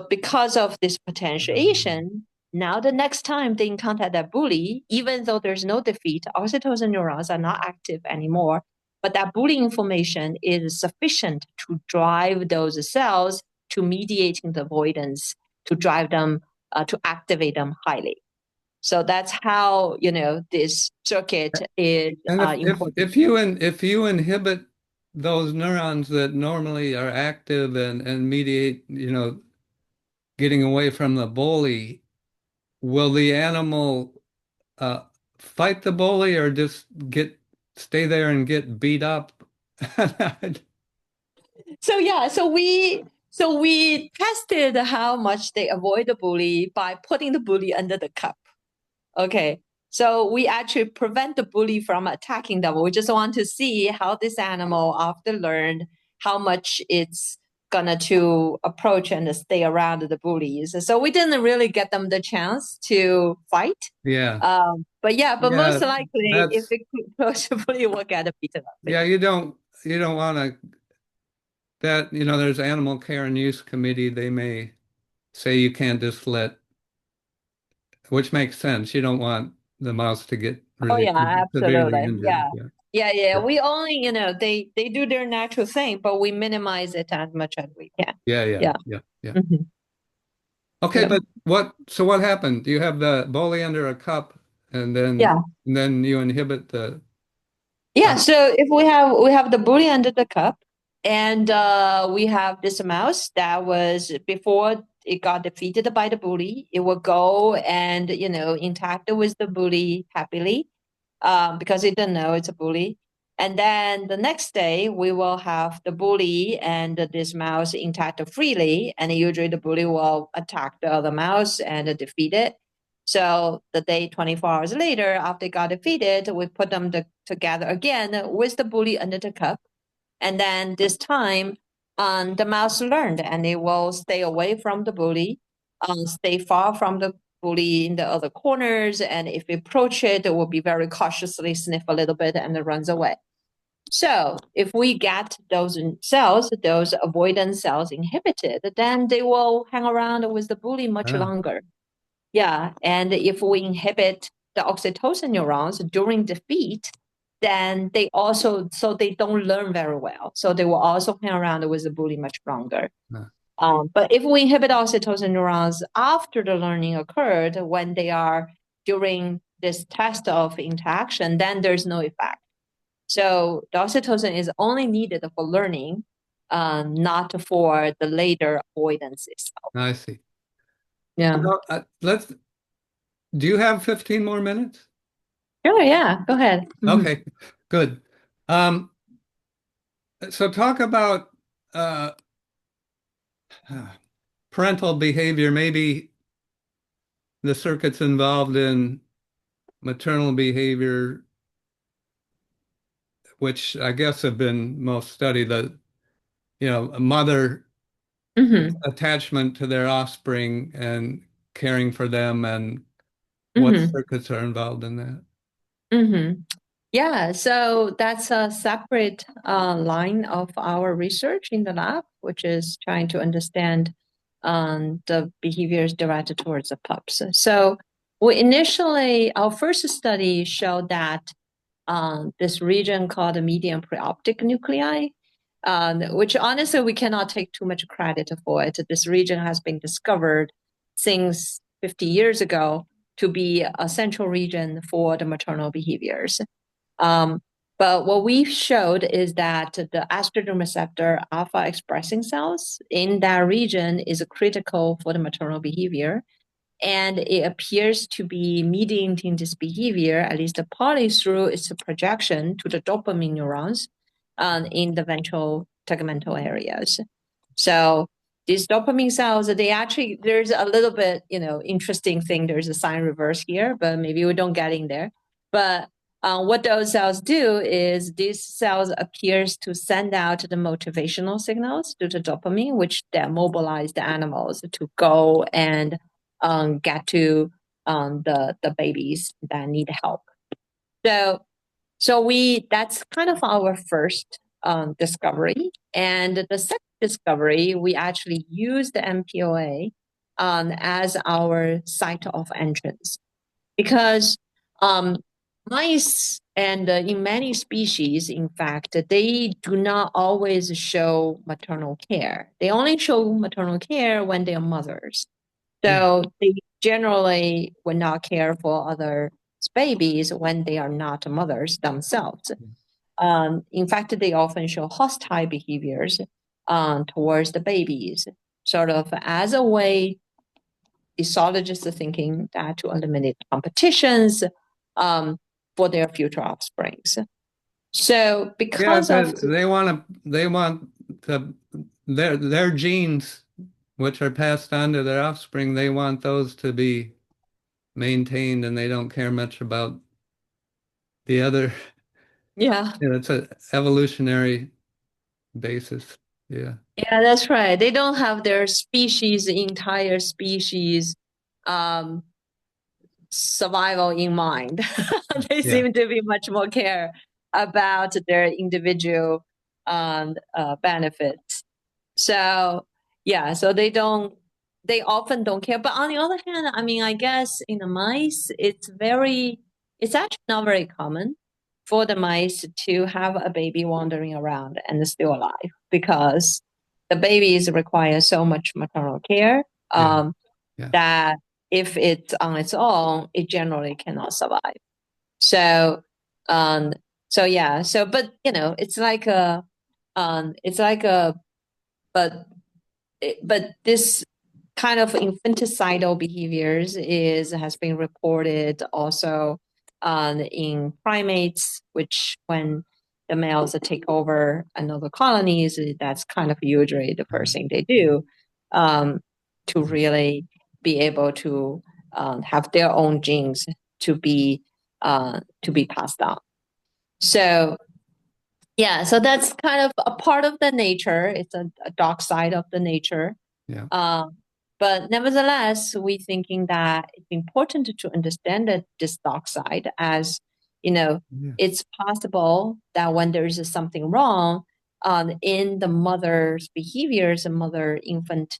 Speaker 2: because of this
Speaker 1: Um,
Speaker 2: potentiation, now the next time they encounter that bully, even though there's no defeat, oxytocin neurons are not active anymore, but that bully information is sufficient to drive those cells to mediating the avoidance, to drive them, to activate them highly. So that's how, this circuit is
Speaker 1: And
Speaker 2: important.
Speaker 1: if you inhibit those neurons that normally are active and mediate, getting away from the bully, will the animal uh, fight the bully or just get stay there and get beat up?
Speaker 2: So yeah, so we tested how much they avoid the bully by putting the bully under the cup. Okay. So we actually prevent the bully from attacking them. We just want to see how this animal after learned how much it's gonna to approach and stay around the bullies. So we didn't really get them the chance to fight.
Speaker 1: Yeah,
Speaker 2: But yeah, but
Speaker 1: yeah,
Speaker 2: most likely if
Speaker 1: that's
Speaker 2: it approach the bully, will get beaten up.
Speaker 1: yeah. You don't want to that there's animal care and use committee. They may say you can't just let, which makes sense. You don't want the mouse to get
Speaker 2: Oh
Speaker 1: really
Speaker 2: yeah,
Speaker 1: severely
Speaker 2: absolutely.
Speaker 1: injured.
Speaker 2: Yeah.
Speaker 1: Yeah,
Speaker 2: Yeah, yeah.
Speaker 1: yeah,
Speaker 2: We only, they do their natural thing, but we minimize it as much as we can.
Speaker 1: yeah, yeah,
Speaker 2: Yeah.
Speaker 1: yeah, yeah.
Speaker 2: Mhm.
Speaker 1: Okay,
Speaker 2: Yeah.
Speaker 1: but what happened? You have the bully under a cup, and then
Speaker 2: Yeah.
Speaker 1: and then you inhibit the.
Speaker 2: Yeah.
Speaker 1: Uh,
Speaker 2: So if we have the bully under the cup, and we have this mouse that was before it got defeated by the bully, it will go and interact with the bully happily, because it didn't know it's a bully. And then the next day, we will have the bully and this mouse interact freely. And usually the bully will attack the other mouse and defeat it. So the day 24 hours later, after they got defeated, we put them together again with the bully under the cup. And then this time, the mouse learned and they will stay away from the bully, stay far from the bully in the other corners. And if we approach it, it will be very cautiously sniff a little bit and it runs away. So if we get those cells, those avoidance cells inhibited, then they will hang around with the bully much
Speaker 1: Ah,
Speaker 2: longer. Yeah, and if we inhibit the oxytocin neurons during defeat, then they don't learn very well. So they will also hang around with the bully much longer.
Speaker 1: ah,
Speaker 2: But if we inhibit oxytocin neurons after the learning occurred, when they are during this test of interaction, then there's no effect. So the oxytocin is only needed for learning, not for the later avoidance itself.
Speaker 1: I see.
Speaker 2: Yeah.
Speaker 1: Well, do you have 15 more minutes?
Speaker 2: Sure, yeah. Go ahead. Mhm.
Speaker 1: Okay, good. Um, so talk about uh, parental behavior, maybe the circuits involved in maternal behavior, which I guess have been most studied, a mother
Speaker 2: Mhm.
Speaker 1: attachment to their offspring and caring for them and what
Speaker 2: Mhm.
Speaker 1: circuits are involved in that.
Speaker 2: Mhm. Yeah, so that's a separate line of our research in the lab, which is trying to understand the behaviors directed towards the pups. So our first study showed that this region called the median preoptic nuclei, which honestly we cannot take too much credit for it. This region has been discovered since 50 years ago to be a central region for the maternal behaviors. Um, but what we showed is that the estrogen receptor alpha expressing cells in that region is critical for the maternal behavior. And it appears to be mediating this behavior, at least partly through its projection to the dopamine neurons in the ventral tegmental areas. So these dopamine cells, there's a little bit, interesting thing. There's a sign reverse here, but maybe we don't get in there. But what those cells do is these cells appears to send out the motivational signals to the dopamine, which then mobilize the animals to go and get to the babies that need help. So that's kind of our first discovery, and the second discovery we actually used the MPOA as our site of entrance because mice and in many species, in fact, they do not always show maternal care. They only show maternal care when they are mothers.
Speaker 1: Yeah.
Speaker 2: So they generally would not care for other babies when they are not mothers themselves. In fact, they often show hostile behaviors towards the babies, sort of as a way, ethologists are thinking that to eliminate competitions um, for their future offsprings. So
Speaker 1: Yeah,
Speaker 2: because of
Speaker 1: they want to their genes, which are passed on to their offspring, they want those to be maintained and they don't care much about the other.
Speaker 2: yeah.
Speaker 1: It's an evolutionary basis. Yeah.
Speaker 2: Yeah, that's right. They don't have their species, entire species, um, survival in mind. They
Speaker 1: Yeah.
Speaker 2: seem to be much more care about their individual benefits. So yeah, so they often don't care. But on the other hand, I mean, I guess in the mice, it's actually not very common for the mice to have a baby wandering around and still alive because the babies require so much maternal care
Speaker 1: Yeah. Yeah.
Speaker 2: that if it's on its own, it generally cannot survive. So, um, but it's like a, but this kind of infanticidal behaviors has been reported also in primates, which when the males take over another colonies, that's kind of usually the first thing they do, um, to really be able to have their own genes to be passed on. So yeah, so that's kind of a part of the nature. It's a dark side of the nature.
Speaker 1: Yeah.
Speaker 2: Um, but nevertheless, we thinking that it's important to understand that this dark side as, you know,
Speaker 1: Yeah.
Speaker 2: it's possible that when there is something wrong in the mother's behaviors and mother-infant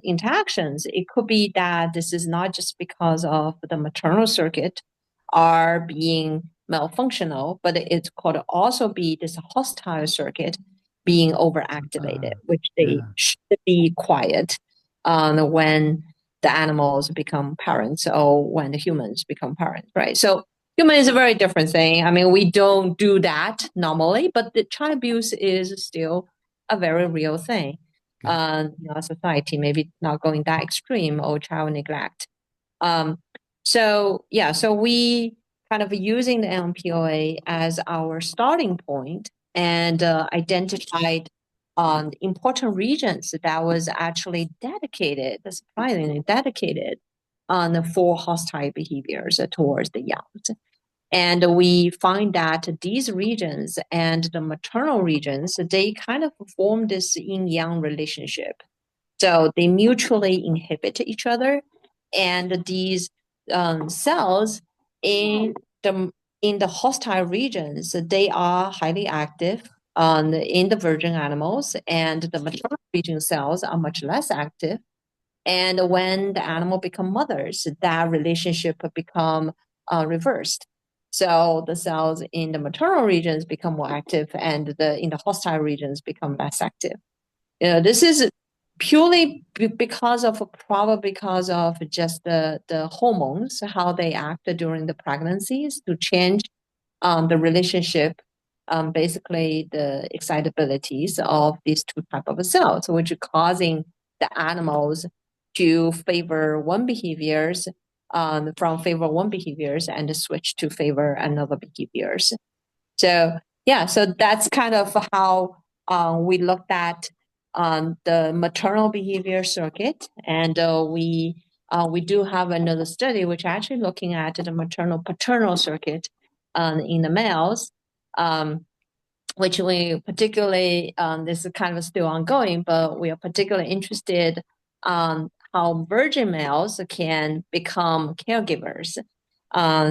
Speaker 2: interactions, it could be that this is not just because of the maternal circuit are being malfunctional, but it could also be this hostile circuit being overactivated, which they
Speaker 1: Yeah.
Speaker 2: should be quiet when the animals become parents or when the humans become parents, right? So human is a very different thing. I mean, we don't do that normally, but the child abuse is still a very real thing.
Speaker 1: Okay.
Speaker 2: Society maybe not going that extreme or child neglect. Um, so yeah, so we kind of using the NPOA as our starting point and identified important regions that was actually dedicated, surprisingly dedicated on for hostile behaviors towards the young. And we find that these regions and the maternal regions, they kind of form this yin-yang relationship. So they mutually inhibit each other, and these cells in the hostile regions, they are highly active in the virgin animals, and the maternal region cells are much less active. And when the animal become mothers, that relationship become reversed. So the cells in the maternal regions become more active, and the in the hostile regions become less active. This is purely because of probably because of just the hormones, how they act during the pregnancies to change the relationship, basically the excitabilities of these two type of cells, which are causing the animals to favor one behaviors from favor one behaviors and switch to favor another behaviors. So yeah, so that's kind of how we looked at the maternal behavior circuit, and we do have another study which actually looking at the maternal paternal circuit in the males, um, which we particularly this is kind of still ongoing, but we are particularly interested on how virgin males can become caregivers.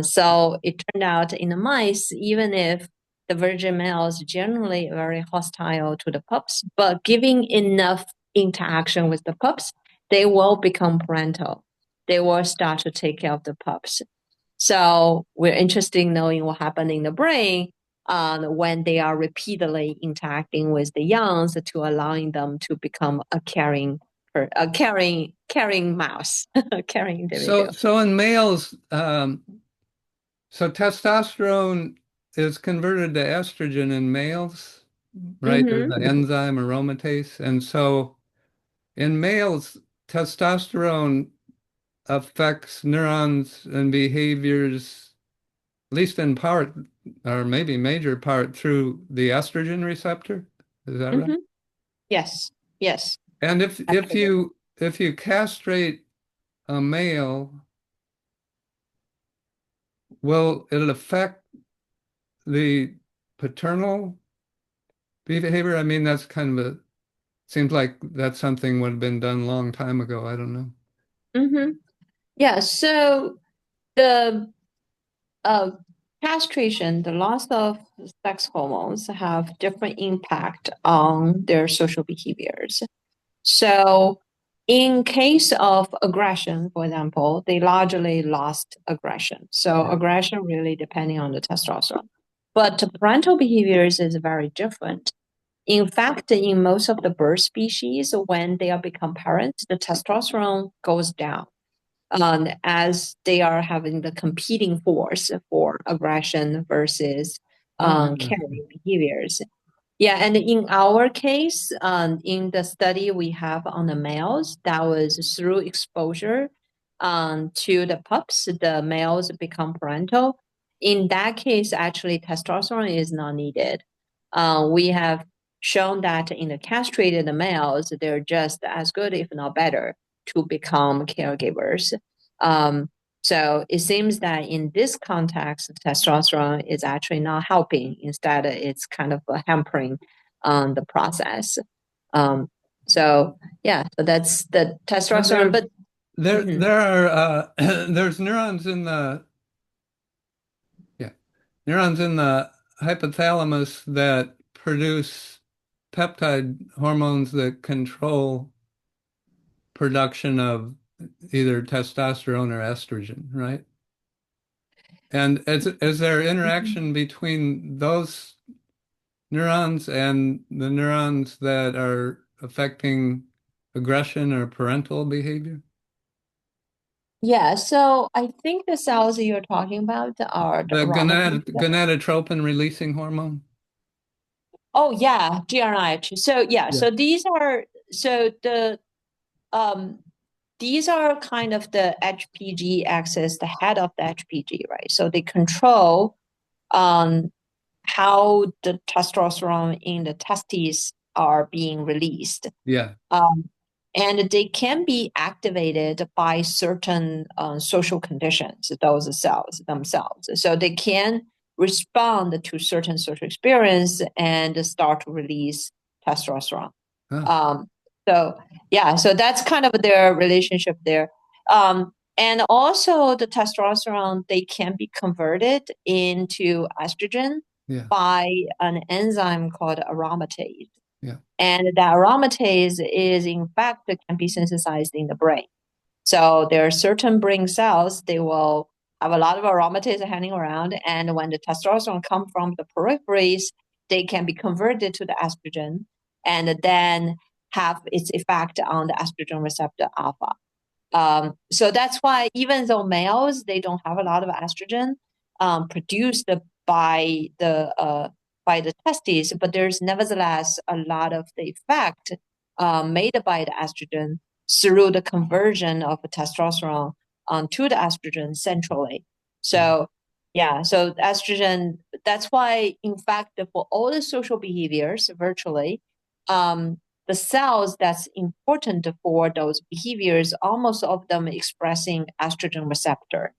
Speaker 2: So it turned out in the mice, even if the virgin males generally very hostile to the pups, but giving enough interaction with the pups, they will become parental. They will start to take care of the pups. So we're interested in knowing what happened in the brain when they are repeatedly interacting with the youngs to allowing them to become a caring mouse, a caring
Speaker 1: So,
Speaker 2: individual.
Speaker 1: so in males, so testosterone is converted to estrogen in males, right? There's
Speaker 2: Mm-hmm.
Speaker 1: the enzyme aromatase. And so in males, testosterone affects neurons and behaviors, at least in part, or maybe major part, through the estrogen receptor. Is that right?
Speaker 2: Mm-hmm. Yes. Yes.
Speaker 1: And if you castrate a male, will it affect the paternal behavior? I mean, that's kind of a seems like that's something would have been done a long time ago. I don't know.
Speaker 2: Mm-hmm. Yeah. So the uh, castration, the loss of sex hormones, have different impact on their social behaviors. So, in case of aggression, for example, they largely lost aggression. So,
Speaker 1: Yeah.
Speaker 2: aggression really depending on the testosterone. But parental behaviors is very different. In fact, in most of the bird species, when they are become parents, the testosterone goes down as they are having the competing force for aggression versus
Speaker 1: Oh,
Speaker 2: caring
Speaker 1: interesting.
Speaker 2: behaviors. Yeah, and in our case, in the study we have on the males, that was through exposure to the pups, the males become parental. in that case, actually, testosterone is not needed. We have shown that in the castrated males, they're just as good, if not better, to become caregivers. So it seems that in this context, testosterone is actually not helping. Instead, it's kind of hampering the process. Um, so yeah, so that's the
Speaker 1: And
Speaker 2: testosterone. But mhm.
Speaker 1: there are there's neurons in the yeah neurons in the hypothalamus that produce peptide hormones that control production of either testosterone or estrogen, right? And is there interaction between those neurons and the neurons that are affecting aggression or parental behavior?
Speaker 2: Yeah, so I think the cells you're talking about are the
Speaker 1: The
Speaker 2: aromatase.
Speaker 1: gonadotropin releasing hormone?
Speaker 2: Oh yeah, GRNIH. So yeah,
Speaker 1: Yeah.
Speaker 2: so um these are kind of the HPG axis, the head of the HPG, right? So they control um how the testosterone in the testes are being released.
Speaker 1: Yeah.
Speaker 2: Um, and they can be activated by certain social conditions, those cells themselves. So they can respond to certain social experience and start to release testosterone.
Speaker 1: Huh.
Speaker 2: Um, so yeah, so that's kind of their relationship there. And also the testosterone, they can be converted into estrogen
Speaker 1: Yeah.
Speaker 2: by an enzyme called aromatase.
Speaker 1: Yeah.
Speaker 2: And the aromatase is, in fact, can be synthesized in the brain. So there are certain brain cells, they will have a lot of aromatase hanging around. And when the testosterone comes from the peripheries, they can be converted to the estrogen and then have its effect on the estrogen receptor alpha. So that's why even though males, they don't have a lot of estrogen produced by the testes, but there's nevertheless a lot of the effect made by the estrogen through the conversion of the testosterone to the estrogen centrally.
Speaker 1: Yeah.
Speaker 2: So yeah, so estrogen, that's why in fact for all the social behaviors virtually, the cells that's important for those behaviors, almost all of them expressing estrogen receptor,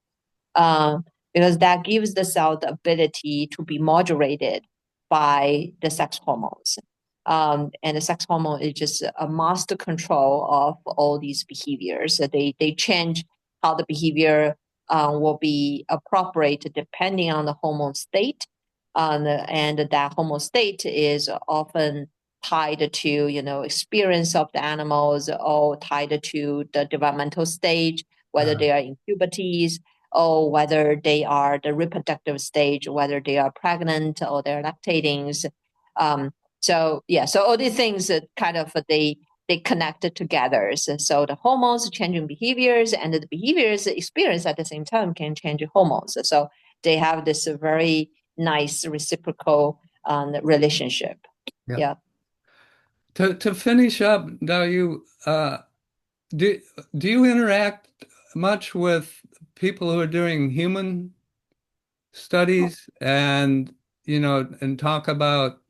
Speaker 2: um, because that gives the cell the ability to be modulated by the sex hormones. And the sex hormone is just a master control of all these behaviors. So they change how the behavior will be appropriate depending on the hormone state. And that hormone state is often tied to, experience of the animals or tied to the developmental stage, whether
Speaker 1: Uh,
Speaker 2: they are in puberties or whether they are the reproductive stage, whether they are pregnant or they're lactating. Um, so yeah, so all these things kind of they connect together. So the hormones changing behaviors and the behaviors experience at the same time can change hormones. So they have this very nice reciprocal relationship.
Speaker 1: yeah.
Speaker 2: Yeah.
Speaker 1: To finish up, Dayu, do do you interact much with people who are doing human studies and and talk about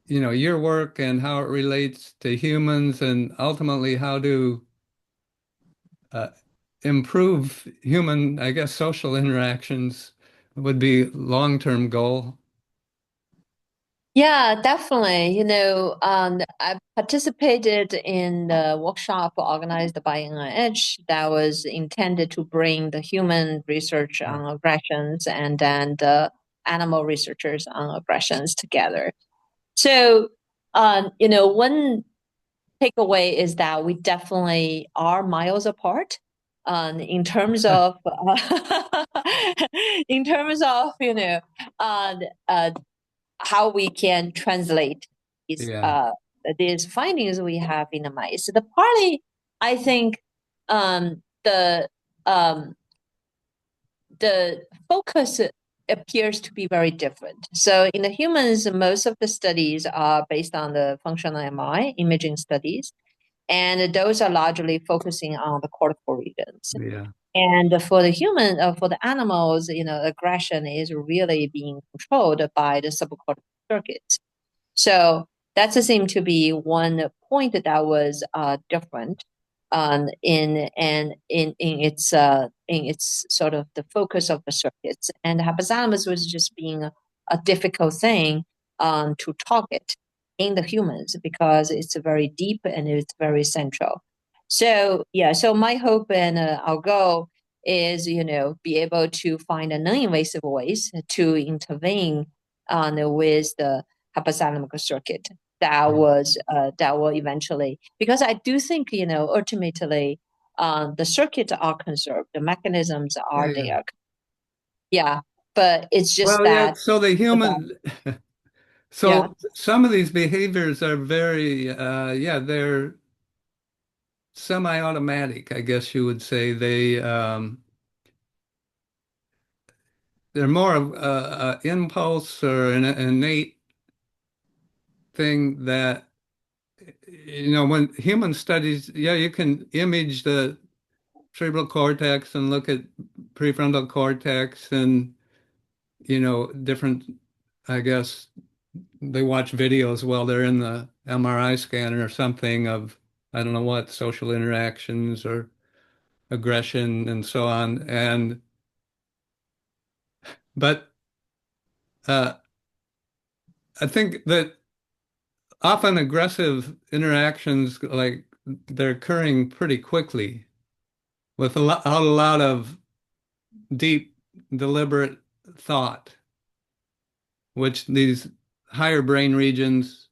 Speaker 1: your work and how it relates to humans and ultimately how to uh, improve human, I guess, social interactions would be long-term goal.
Speaker 2: Yeah, definitely. I participated in the workshop organized by NIH that was intended to bring the human research
Speaker 1: Yeah.
Speaker 2: on aggressions and then the animal researchers on aggressions together. So, one takeaway is that we definitely are miles apart in terms of in terms of uh, uh, how we can translate
Speaker 1: Yeah.
Speaker 2: these findings we have in the mice. The partly, I think, the the focus appears to be very different. So in the humans, most of the studies are based on the functional MRI imaging studies, and those are largely focusing on the cortical regions.
Speaker 1: Yeah.
Speaker 2: And for the human, for the animals, aggression is really being controlled by the subcortical circuits. So that seemed to be one point that was different in its sort of the focus of the circuits, and the hypothalamus was just being a difficult thing to target in the humans because it's very deep and it's very central. So yeah, so my hope and our goal is be able to find a non-invasive ways to intervene with the hypothalamic circuit that will eventually, because I do think ultimately the circuits are conserved, the mechanisms
Speaker 1: Yeah,
Speaker 2: are
Speaker 1: yeah.
Speaker 2: there. Yeah, but it's just
Speaker 1: Well, yeah,
Speaker 2: that
Speaker 1: so the
Speaker 2: about
Speaker 1: human,
Speaker 2: yeah.
Speaker 1: so some of these behaviors are very, yeah, they're semi-automatic, I guess you would say. They're more of a impulse or an innate thing that, when human studies, yeah, you can image the cerebral cortex and look at prefrontal cortex and, different, I guess, they watch videos while they're in the MRI scanner or something of, I don't know what, social interactions or aggression and so on. But uh, I think that often aggressive interactions, like they're occurring pretty quickly without a lot of deep, deliberate thought, which these higher brain regions,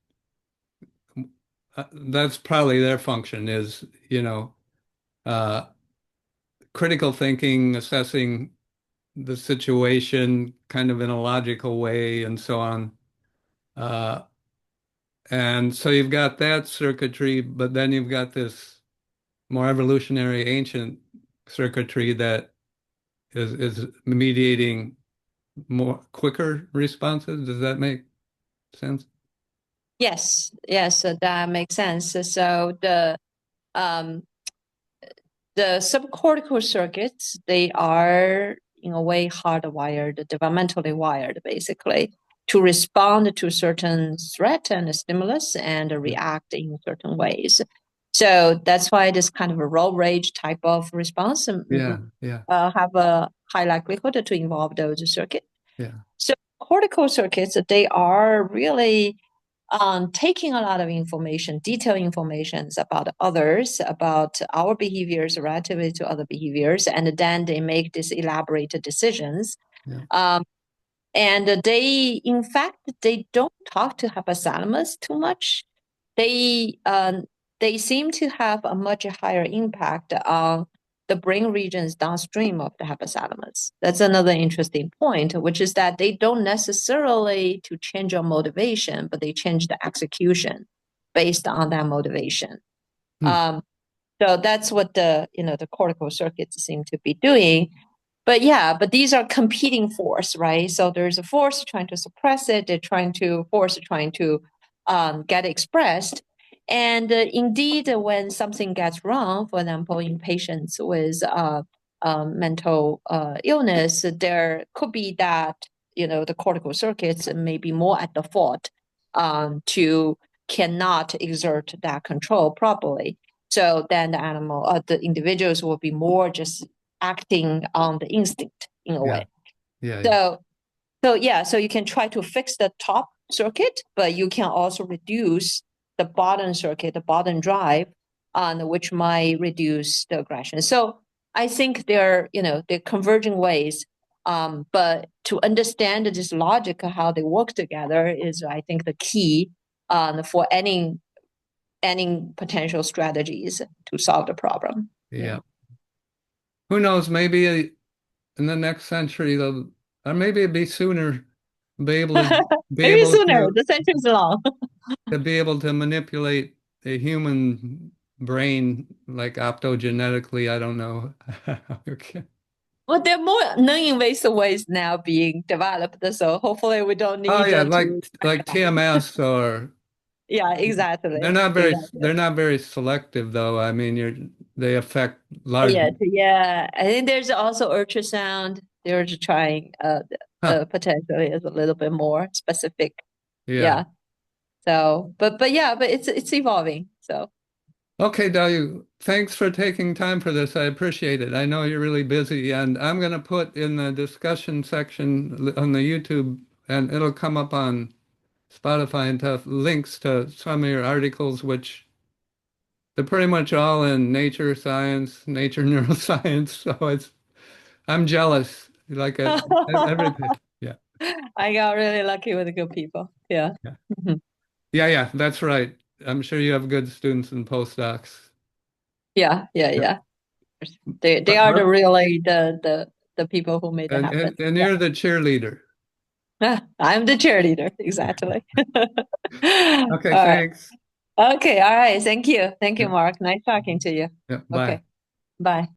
Speaker 1: that's probably their function is, uh, critical thinking, assessing the situation kind of in a logical way and so on. Uh, and so you've got that circuitry, but then you've got this more evolutionary ancient circuitry that is mediating more quicker responses. Does that make sense?
Speaker 2: Yes, yes, that makes sense. So um the subcortical circuits, they are in a way hardwired, developmentally wired, basically, to respond to certain threat and stimulus and
Speaker 1: Yeah,
Speaker 2: react in certain ways. So that's why this kind of a road rage type of response
Speaker 1: yeah, yeah,
Speaker 2: have a high likelihood to involve those circuits.
Speaker 1: yeah,
Speaker 2: So cortical circuits, they are really taking a lot of information, detailed information about others, about our behaviors relative to other behaviors, and then they make these elaborate decisions.
Speaker 1: yeah,
Speaker 2: Um, and in fact, they don't talk to hypothalamus too much. They um, they seem to have a much higher impact on the brain regions downstream of the hypothalamus. That's another interesting point, which is that they don't necessarily to change your motivation, but they change the execution based on that motivation.
Speaker 1: hmm,
Speaker 2: Um, so that's what the cortical circuits seem to be doing. But yeah, but these are competing force, right? So there's a force trying to suppress it, they're trying to force trying to get expressed. And indeed, when something gets wrong, for example, in patients with mental illness, there could be that the cortical circuits may be more at the fault to cannot exert that control properly. So then the individuals will be more just acting on the instinct in a
Speaker 1: yeah,
Speaker 2: way.
Speaker 1: yeah, yeah,
Speaker 2: So yeah, so you can try to fix the top circuit, but you can also reduce the bottom circuit, the bottom drive, on which might reduce the aggression. So I think they're converging ways. But to understand this logic of how they work together is, I think, the key for any potential strategies to solve the problem. Yeah.
Speaker 1: yeah. Who knows? Maybe in the next century, or maybe it'd be sooner, be able to be
Speaker 2: Maybe
Speaker 1: able
Speaker 2: sooner.
Speaker 1: to
Speaker 2: The century's long.
Speaker 1: to be able to manipulate a human brain like optogenetically. I don't know. Okay.
Speaker 2: Well, there are more non-invasive ways now being developed, so hopefully we don't
Speaker 1: Oh
Speaker 2: need
Speaker 1: yeah,
Speaker 2: to.
Speaker 1: like TMS or
Speaker 2: Yeah, exactly. Exactly.
Speaker 1: they're not very selective though. I mean, they affect large.
Speaker 2: Yeah, yeah. I think there's also ultrasound. They're just trying
Speaker 1: Huh.
Speaker 2: potentially is a little bit more specific.
Speaker 1: Yeah.
Speaker 2: Yeah. So, but yeah, but it's evolving. So
Speaker 1: Okay, Dayu, thanks for taking time for this. I appreciate it. I know you're really busy, and I'm going to put in the discussion section on the YouTube, and it'll come up on Spotify and stuff, links to some of your articles, which they're pretty much all in nature science, nature neuroscience. So I'm jealous, like everything. Yeah,
Speaker 2: I got really lucky with the good people. Yeah.
Speaker 1: yeah,
Speaker 2: Mhm.
Speaker 1: yeah. That's right. I'm sure you have good students and postdocs.
Speaker 2: Yeah, yeah,
Speaker 1: Yeah.
Speaker 2: yeah. They
Speaker 1: But,
Speaker 2: are
Speaker 1: but
Speaker 2: the really the people who made it happen.
Speaker 1: and you're the cheerleader.
Speaker 2: Yeah. I'm the cheerleader. Exactly. All
Speaker 1: Okay,
Speaker 2: right.
Speaker 1: thanks.
Speaker 2: Okay. All right. Thank you. Thank you,
Speaker 1: Yeah,
Speaker 2: Mark. Nice talking to you.
Speaker 1: yeah.
Speaker 2: Okay.
Speaker 1: Bye.
Speaker 2: Bye.